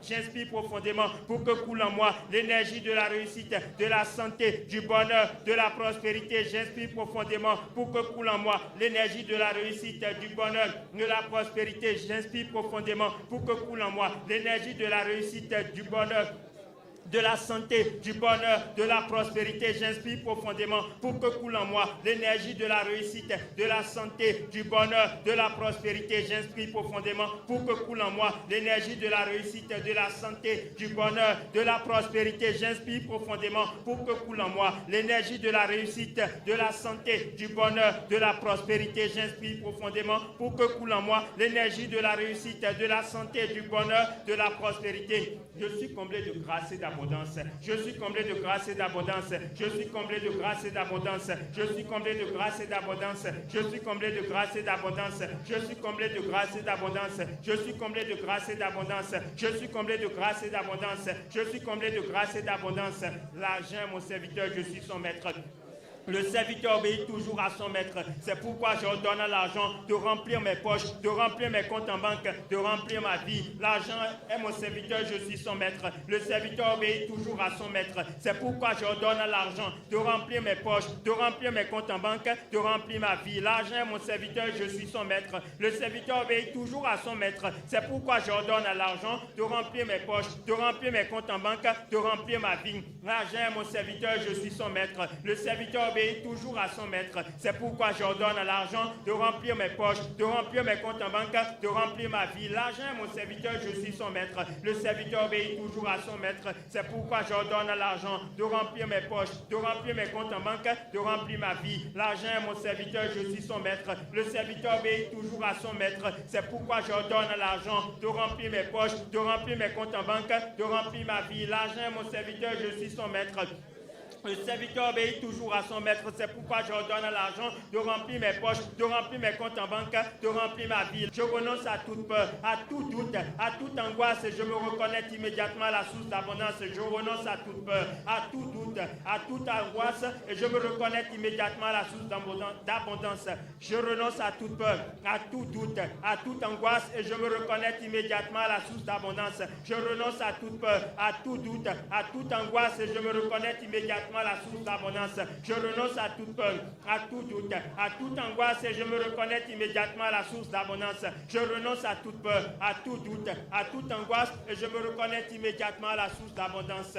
J'inspire profondément pour que coule en moi l'énergie de la réussite, de la santé, du bonheur, de la prospérité. J'inspire profondément pour que coule en moi l'énergie de la réussite, du bonheur, de la prospérité. J'inspire profondément pour que coule en moi l'énergie de la réussite, du bonheur, de la santé, du bonheur, de la prospérité. J'inspire profondément pour que coule en moi l'énergie de la réussite, de la santé, du bonheur, de la prospérité. J'inspire profondément pour que coule en moi l'énergie de la réussite, de la santé, du bonheur, de la prospérité. J'inspire profondément pour que coule en moi l'énergie de la réussite, de la santé, du bonheur, de la prospérité. J'inspire profondément pour que coule en moi l'énergie de la réussite, de la santé, du bonheur, de la prospérité. Je suis comblé de grâce et d'abondance. Je suis comblé de grâce et d'abondance. Je suis comblé de grâce et d'abondance. Je suis comblé de grâce et d'abondance. Je suis comblé de grâce et d'abondance. Je suis comblé de grâce et d'abondance. Je suis comblé de grâce et d'abondance. Je suis comblé de grâce et d'abondance. Je suis comblé de grâce et d'abondance. L'argent, mon serviteur, je suis son maître. Le serviteur obéit toujours à son maître. C'est pourquoi j'ordonne à l'argent de remplir mes poches, de remplir mes comptes en banque, de remplir ma vie. L'argent est mon serviteur, je suis son maître. Le serviteur obéit toujours à son maître. C'est pourquoi j'ordonne à l'argent de remplir mes poches, de remplir mes comptes en banque, de remplir ma vie. L'argent est mon serviteur, je suis son maître. Le serviteur obéit toujours à son maître. C'est pourquoi j'ordonne à l'argent de remplir mes poches, de remplir mes comptes en banque, de remplir ma vie. L'argent est mon serviteur, je suis son maître. Le serviteur obéit toujours à son maître. C'est pourquoi j'ordonne à l'argent de remplir mes poches, de remplir mes comptes en banque, de remplir ma vie. L'argent est mon serviteur, je suis son maître. Le serviteur obéit toujours à son maître. C'est pourquoi j'ordonne à l'argent de remplir mes poches, de remplir mes comptes en banque, de remplir ma vie. L'argent est mon serviteur, je suis son maître. Le serviteur obéit toujours à son maître. C'est pourquoi j'ordonne à l'argent de remplir mes poches, de remplir mes comptes en banque, de remplir ma vie. L'argent est mon serviteur, je suis son maître. Le serviteur obéit toujours à son maître. C'est pourquoi j'ordonne à l'argent de remplir mes poches, de remplir mes comptes en banque, de remplir ma vie. Je renonce à toute peur, à tout doute, à toute angoisse. Je me reconnais immédiatement à la source d'abondance. Je renonce à toute peur, à tout doute, à toute angoisse. Et je me reconnais immédiatement à la source d'abondance. Je renonce à toute peur, à tout doute, à toute angoisse. Et je me reconnais immédiatement à la source d'abondance. Je renonce à toute peur, à tout doute, à toute angoisse. Et je me reconnais immédiatement à la source d'abondance. Je renonce à toute peur, à tout doute, à toute angoisse et je me reconnais immédiatement à la source d'abondance. Je renonce à toute peur, à tout doute, à toute angoisse et je me reconnais immédiatement à la source d'abondance.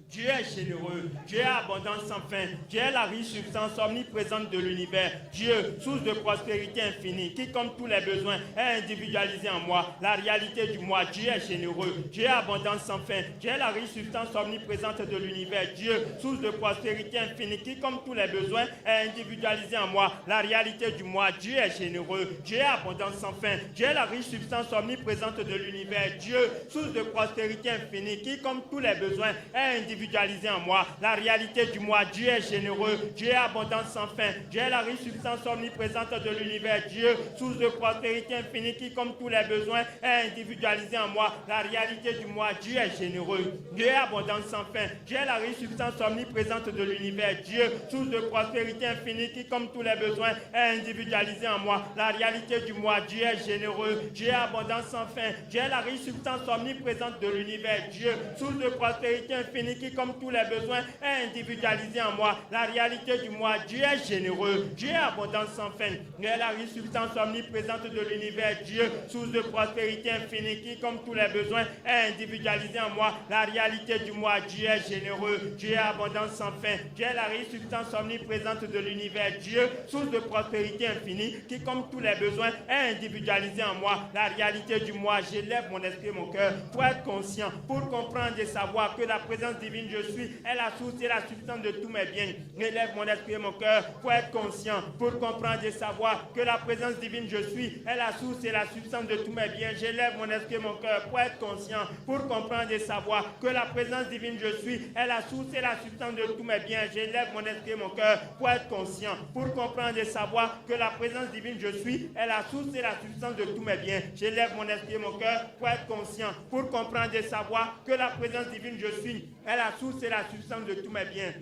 Dieu est généreux, Dieu est abondant sans fin, Dieu est la riche substance omniprésente de l'univers, Dieu, source de prospérité infinie, qui comme tous les besoins est individualisé en moi, la réalité du moi. Dieu est généreux, Dieu est abondant sans fin, Dieu est la riche substance omniprésente de l'univers, Dieu, source de prospérité infinie, qui comme tous les besoins est individualisé en moi, la réalité du moi. Dieu est généreux, Dieu est abondant sans fin, Dieu est la riche substance omniprésente de l'univers, Dieu, source de prospérité infinie, qui comme tous les besoins est individualisé individualisé en moi la réalité du moi. Dieu est généreux, Dieu est abondant sans fin, Dieu est la riche substance omniprésente de l'univers. Dieu, source de prospérité infinie qui, comme tous les besoins, est individualisé en moi la réalité du moi. Dieu est généreux, Dieu est abondant sans fin, Dieu est la riche substance omniprésente de l'univers. Dieu, source de prospérité infinie qui, comme tous les besoins, est individualisé en moi la réalité du moi. Dieu est généreux, Dieu est abondant sans fin, Dieu est la riche substance omniprésente de l'univers. Dieu, source de prospérité infinie qui, comme tous les besoins, est individualisé en moi la réalité du moi. Dieu est généreux, Dieu est abondant sans fin, Dieu est la riche substance omniprésente de l'univers. Dieu, source de prospérité infinie qui, comme tous les besoins, est individualisé en moi la réalité du moi. Dieu est généreux, Dieu est abondant sans fin, Dieu est la riche substance omniprésente de l'univers. Dieu, source de prospérité infinie qui, comme tous les besoins, est individualisé en moi la réalité du moi. J'élève mon esprit et mon cœur pour être conscient, pour comprendre et savoir que la présence divine je suis est la source et la substance de tous mes biens. J'élève mon esprit et mon cœur pour être conscient, pour comprendre et savoir que la présence divine je suis est la source et la substance de tous mes biens. J'élève mon esprit et mon cœur pour être conscient, pour comprendre et savoir que la présence divine je suis est la source et la substance de tous mes biens. J'élève mon esprit et mon cœur pour être conscient, pour comprendre et savoir que la présence divine je suis est la source et la substance de tous mes biens. J'élève mon esprit et mon cœur pour être conscient, pour comprendre et savoir que la présence divine je suis est la source et la substance de tous mes biens.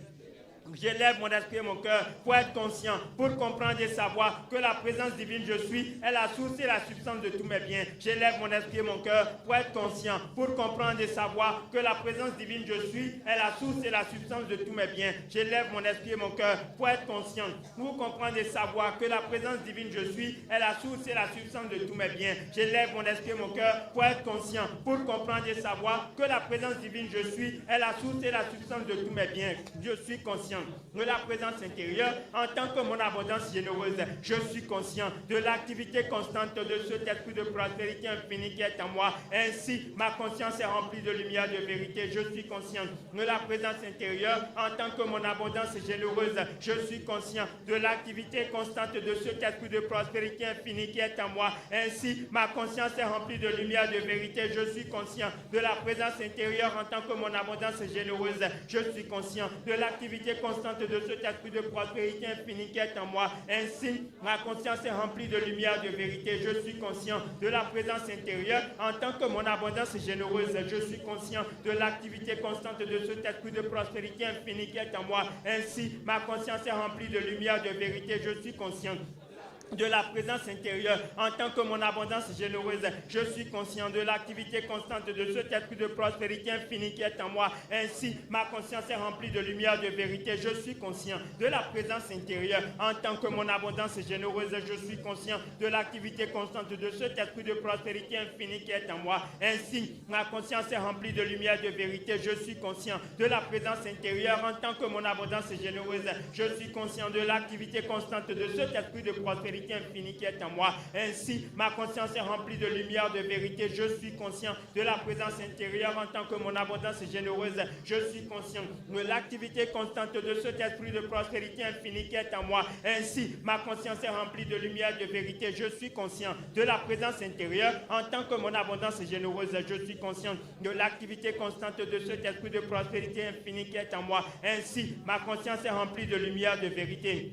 J'élève mon esprit et mon cœur pour être conscient, pour comprendre et savoir que la présence divine je suis est la source et la substance de tous mes biens. J'élève mon esprit et mon cœur pour être conscient, pour comprendre et savoir que la présence divine je suis est la source et la substance de tous mes biens. J'élève mon esprit et mon cœur pour être conscient, pour comprendre et savoir que la présence divine je suis est la source et la substance de tous mes biens. J'élève mon esprit et mon cœur pour être conscient, pour comprendre et savoir que la présence divine je suis est la source et la substance de tous mes biens. Je suis conscient de la présence intérieure en tant que mon abondance généreuse. Je suis conscient de l'activité constante de cet esprit de prospérité infinie qui est en moi. Ainsi, ma conscience est remplie de lumière de vérité. Je suis conscient de la présence intérieure en tant que mon abondance généreuse. Je suis conscient de l'activité constante de cet esprit de prospérité infinie qui est en moi. Ainsi, ma conscience est remplie de lumière de vérité. Je suis conscient de la présence intérieure en tant que mon abondance généreuse. Je suis conscient de l'activité constante de cet esprit de prospérité infinie qui est en moi. Ainsi, ma conscience est remplie de lumière de vérité. Je suis conscient de la présence intérieure en tant que mon abondance généreuse. Je suis conscient de l'activité constante de cet esprit de prospérité infinie qui est en moi. Ainsi, ma conscience est remplie de lumière de vérité. Je suis conscient de la présence intérieure en tant que mon abondance généreuse. Je suis conscient de l'activité constante de cet esprit de prospérité infinie qui est en moi. Ainsi, ma conscience est remplie de lumière de vérité. Je suis conscient de la présence intérieure en tant que mon abondance généreuse. Je suis conscient de l'activité constante de cet esprit de prospérité infinie qui est en moi. Ainsi, ma conscience est remplie de lumière de vérité. Je suis conscient de la présence intérieure en tant que mon abondance généreuse. Je suis conscient de l'activité constante de cet esprit de prospérité infinie qui est en moi. Ainsi, ma conscience est remplie de lumière de vérité. Je suis conscient de la présence intérieure en tant que mon abondance généreuse. Je suis conscient de l'activité constante de cet esprit de prospérité infinie qui est en moi. Ainsi, ma conscience est remplie de lumière de vérité. Je suis conscient de la présence intérieure en tant que mon abondance généreuse. Je suis conscient de l'activité constante de cet esprit de prospérité infinie qui est en moi. Ainsi, ma conscience est remplie de lumière de vérité.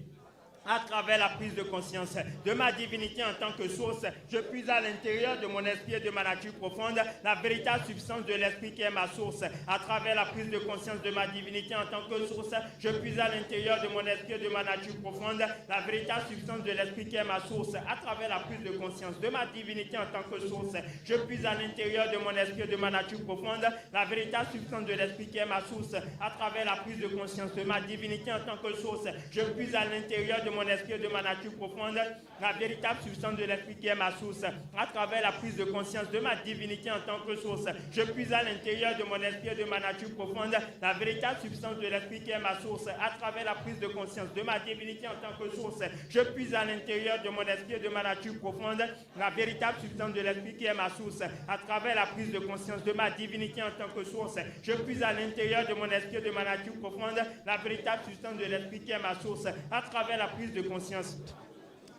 À travers la prise de conscience de ma divinité en tant que source, je puise à l'intérieur de mon esprit et de ma nature profonde la véritable substance de l'esprit qui est ma source. À travers la prise de conscience de ma divinité en tant que source, je puise à l'intérieur de mon esprit et de ma nature profonde la véritable substance de l'esprit qui est ma source. À travers la prise de conscience de ma divinité en tant que source, je puise à l'intérieur de mon esprit et de ma nature profonde la véritable substance de l'esprit qui est ma source. À travers la prise de conscience de ma divinité en tant que source, je puise à l'intérieur de mon esprit et de ma nature profonde la véritable substance de l'esprit qui est ma source. À travers la prise de conscience de ma divinité en tant que source, je puise à l'intérieur de mon esprit et de ma nature profonde la véritable substance de l'esprit qui est ma source. À travers la prise de conscience de ma divinité en tant que source, je puise à l'intérieur de mon esprit et de ma nature profonde la véritable substance de l'esprit qui est ma source. À travers la prise de conscience de ma divinité en tant que source, je puise à l'intérieur de mon esprit et de ma nature profonde la véritable substance de l'esprit qui est ma source. À travers la prise de conscience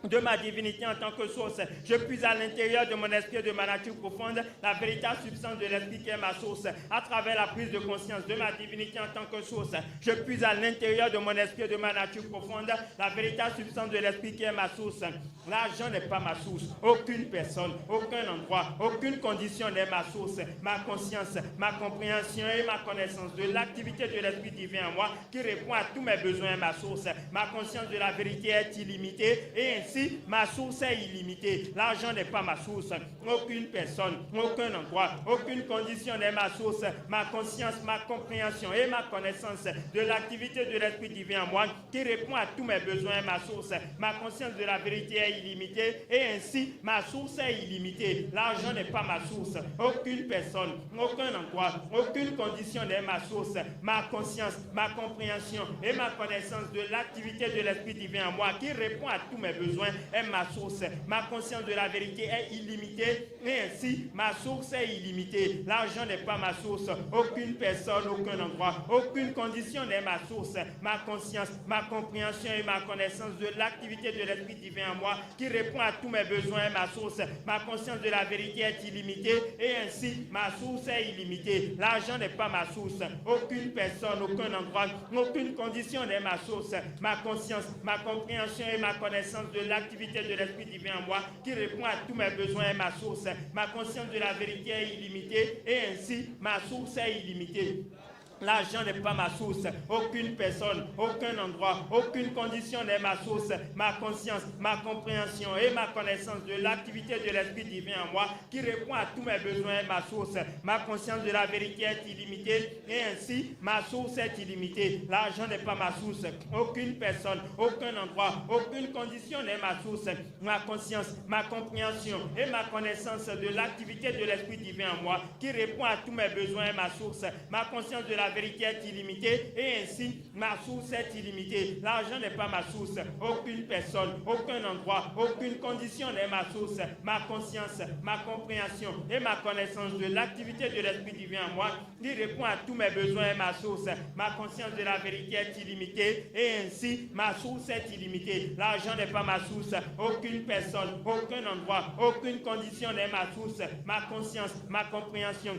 de ma divinité en tant que source. Je puise à l'intérieur de mon esprit et de ma nature profonde la véritable substance de l'esprit qui est ma source. À travers la prise de conscience de ma divinité en tant que source, je puise à l'intérieur de mon esprit et de ma nature profonde la véritable substance de l'esprit qui est ma source. L'argent n'est pas ma source. Aucune personne, aucun endroit, aucune condition n'est ma source. Ma conscience, ma compréhension et ma connaissance de l'activité de l'esprit divin en moi qui répond à tous mes besoins est ma source. Ma conscience de la vérité est illimitée et ainsi ma source est illimitée. L'argent n'est pas ma source. Aucune personne, aucun endroit, aucune condition n'est ma source. Ma conscience, ma compréhension et ma connaissance de l'activité de l'Esprit divin en moi qui répond à tous mes besoins est ma source. Ma conscience de la vérité est illimitée et ainsi ma source est illimitée. L'argent n'est pas ma source. Aucune personne, aucun endroit, aucune condition n'est ma source. Ma conscience, ma compréhension et ma connaissance de l'activité de l'Esprit divin en moi qui répond à tous mes besoins est ma source. Ma conscience de la vérité est illimitée et ainsi ma source est illimitée. L'argent n'est pas ma source. Aucune personne, aucun endroit, aucune condition n'est ma source. Ma conscience, ma compréhension et ma connaissance de l'activité de l'Esprit divin en moi qui répond à tous mes besoins est ma source. Ma conscience de la vérité est illimitée et ainsi ma source est illimitée. L'argent n'est pas ma source. Aucune personne, aucun endroit, aucune condition n'est ma source. Ma conscience, ma compréhension et ma connaissance de l'activité de l'Esprit divin en moi qui répond à tous mes besoins est ma source. Ma conscience de la vérité est illimitée et ainsi ma source est illimitée. L'argent n'est pas ma source. Aucune personne, aucun endroit, aucune condition n'est ma source. Ma conscience, ma compréhension et ma connaissance de l'activité de l'Esprit divin en moi qui répond à tous mes besoins est ma source. Ma conscience de la vérité est illimitée et ainsi ma source est illimitée. L'argent n'est pas ma source. Aucune personne, aucun endroit, aucune condition n'est ma source. Ma conscience, ma compréhension et ma connaissance de l'activité de l'Esprit divin en moi qui répond à tous mes besoins est ma source. Ma conscience de la vérité est illimitée et ainsi ma source est illimitée. L'argent n'est pas ma source. Aucune personne, aucun endroit, aucune condition n'est ma source. Ma conscience, ma compréhension et ma connaissance de l'activité de l'Esprit divin en moi qui répond à tous mes besoins est ma source. Ma conscience de la vérité est illimitée et ainsi ma source est illimitée. L'argent n'est pas ma source. Aucune personne, aucun endroit, aucune condition n'est ma source. Ma conscience, ma compréhension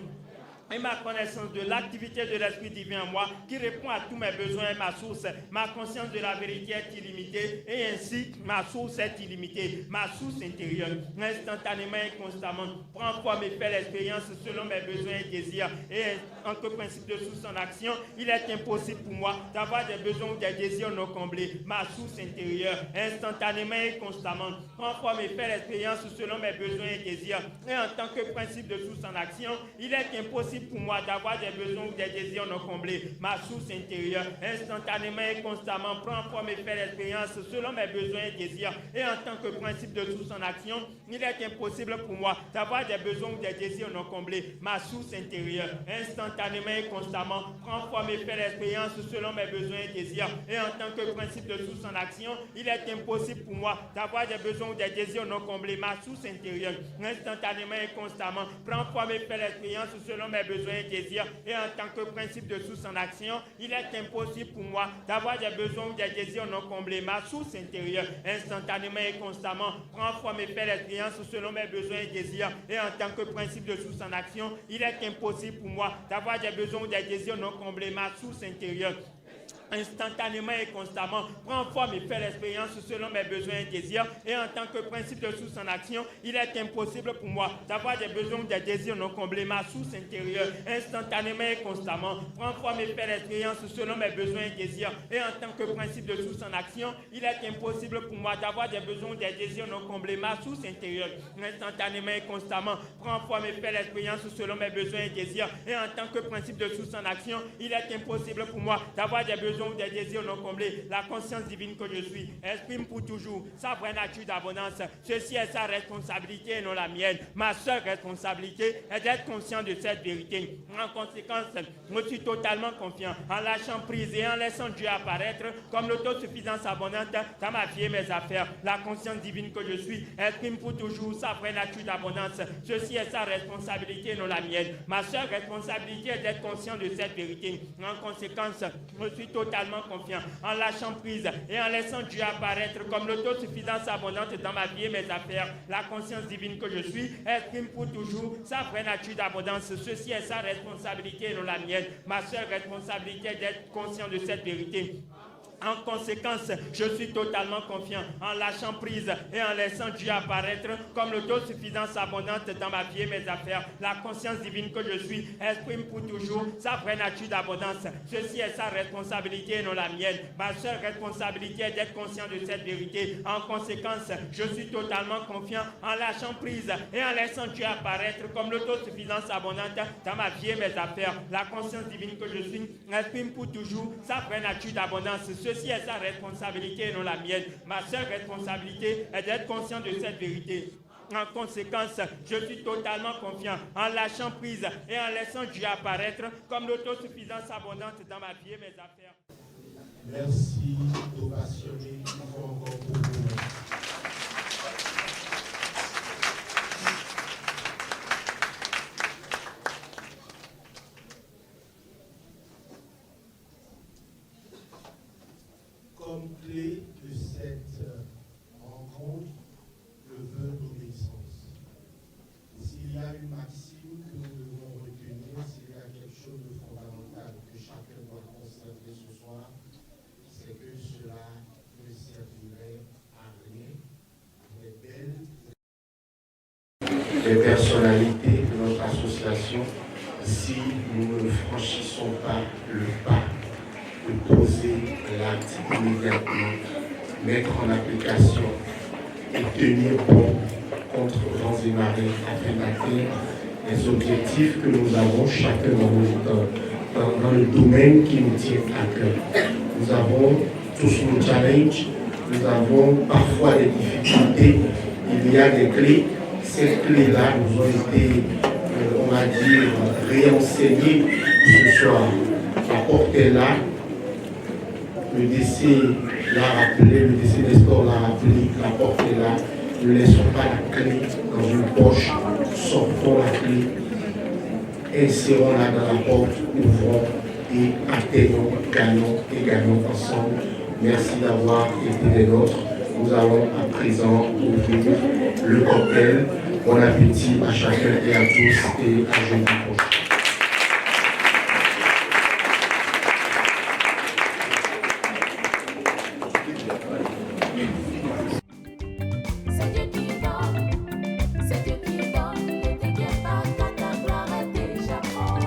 et ma connaissance de l'activité de l'Esprit divin en moi qui répond à tous mes besoins est ma source. Ma conscience de la vérité est illimitée et ainsi ma source est illimitée. Ma source intérieure, instantanément et constamment, prend forme et fait l'expérience selon mes besoins et désirs. Et en que principe de source en action, il est impossible pour moi d'avoir des besoins ou des désirs non comblés. Ma source intérieure, instantanément et constamment, prend forme et fait l'expérience selon mes besoins et désirs. Et en tant que principe de source en action, il est impossible pour moi d'avoir des besoins ou des désirs non comblés. Ma source intérieure, instantanément et constamment, prend forme et fait l'expérience selon mes besoins et désirs. Et en tant que principe de source en action, il est impossible pour moi d'avoir des besoins ou des désirs non comblés. Ma source intérieure, instantanément et constamment, prend forme et fait l'expérience selon mes besoins et désirs. Et en tant que principe de source en action, il est impossible pour moi d'avoir des besoins ou des désirs non comblés. Ma source intérieure, instantanément et constamment, prend forme et fait l'expérience selon mes besoins et désirs. Et en tant que principe de source en action, il est impossible pour moi d'avoir des besoins ou des désirs non comblés. Ma source intérieure, instantanément et constamment, prend forme et fait l'expérience selon mes besoins et désirs. Et en tant que principe de source en action, il est impossible pour moi d'avoir des besoins ou des désirs non comblés. Ma source intérieure, instantanément et constamment, prend forme et fait l'expérience selon mes besoins et désirs. Et en tant que principe de source en action, il est impossible pour moi d'avoir des besoins ou des désirs non comblés. Ma source intérieure, instantanément et constamment, prend forme et fait l'expérience selon mes besoins et désirs. Et en tant que principe de source en action, il est impossible pour moi d'avoir des besoins ou des désirs non comblés. Ma source intérieure, instantanément et constamment, prend forme et fait l'expérience selon mes besoins et désirs. Et en tant que principe de source en action, il est impossible pour moi d'avoir des besoins ou des désirs non comblés. La conscience divine que je suis exprime pour toujours sa vraie nature d'abondance. Ceci est sa responsabilité et non la mienne. Ma seule responsabilité est d'être conscient de cette vérité. En conséquence, je suis totalement confiant en lâchant prise et en laissant Dieu apparaître comme l'autosuffisance abondante dans ma vie et mes affaires. La conscience divine que je suis exprime pour toujours sa vraie nature d'abondance. Ceci est sa responsabilité et non la mienne. Ma seule responsabilité est d'être conscient de cette vérité. En conséquence, je suis totalement totalement confiant en lâchant prise et en laissant Dieu apparaître comme l'autosuffisance abondante dans ma vie et mes affaires. La conscience divine que je suis exprime pour toujours sa vraie nature d'abondance. Ceci est sa responsabilité et non la mienne. Ma seule responsabilité est d'être conscient de cette vérité. En conséquence, je suis totalement confiant en lâchant prise et en laissant Dieu apparaître comme l'autosuffisance abondante dans ma vie et mes affaires. La conscience divine que je suis exprime pour toujours sa vraie nature d'abondance. Ceci est sa responsabilité et non la mienne. Ma seule responsabilité est d'être conscient de cette vérité. En conséquence, je suis totalement confiant en lâchant prise et en laissant Dieu apparaître comme l'autosuffisance abondante dans ma vie et mes affaires. La conscience divine que je suis exprime pour toujours sa vraie nature d'abondance. Ceci est sa responsabilité et non la mienne. Ma seule responsabilité est d'être conscient de cette vérité. En conséquence, je suis totalement confiant en lâchant prise et en laissant Dieu apparaître comme l'autosuffisance abondante dans ma vie et mes affaires. Merci aux passionnés qui font encore pour vous. Comme clé de cette rencontre, le vœu d'obéissance. S'il y a une maxime que nous devons retenir, s'il y a quelque chose de fondamental que chacun doit conserver ce soir, c'est que cela ne servirait à rien. Les belles les personnalités de notre association, si nous ne franchissons pas le pas de poser l'acte immédiatement, mettre en application et tenir bon contre vents et marées afin d'atteindre les objectifs que nous avons chacun dans le domaine qui nous tient à cœur. Nous avons tous nos challenges, nous avons parfois des difficultés, il y a des clés. Ces clés-là nous ont été, on va dire, réenseignées ce soir. La porte est là. Le décès l'a rappelé, le décès Nestor l'a rappelé, la porte est là. Ne laissons pas la clé dans une poche, sortons la clé, insérons-la dans la porte, ouvrons et atteignons, gagnons ensemble. Merci d'avoir été des nôtres. Nous allons à présent ouvrir le cocktail. Bon appétit à chacun et à tous et à jeudi prochain. C'est Dieu qui donne, c'est Dieu qui donne. Ne t'inquiète pas, car ta gloire est déjà faite.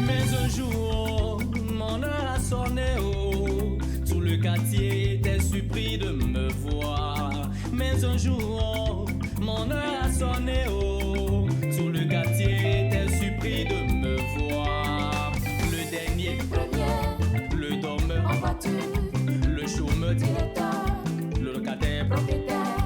Mais un jour, mon heure a sonné, oh, tout le quartier était surpris de me voir. Mais un jour, mon heure a sonné, oh, tout le quartier était surpris de me voir. Le dernier Premier, le dormeur en voiture, le chômeur directeur, le locataire propriétaire.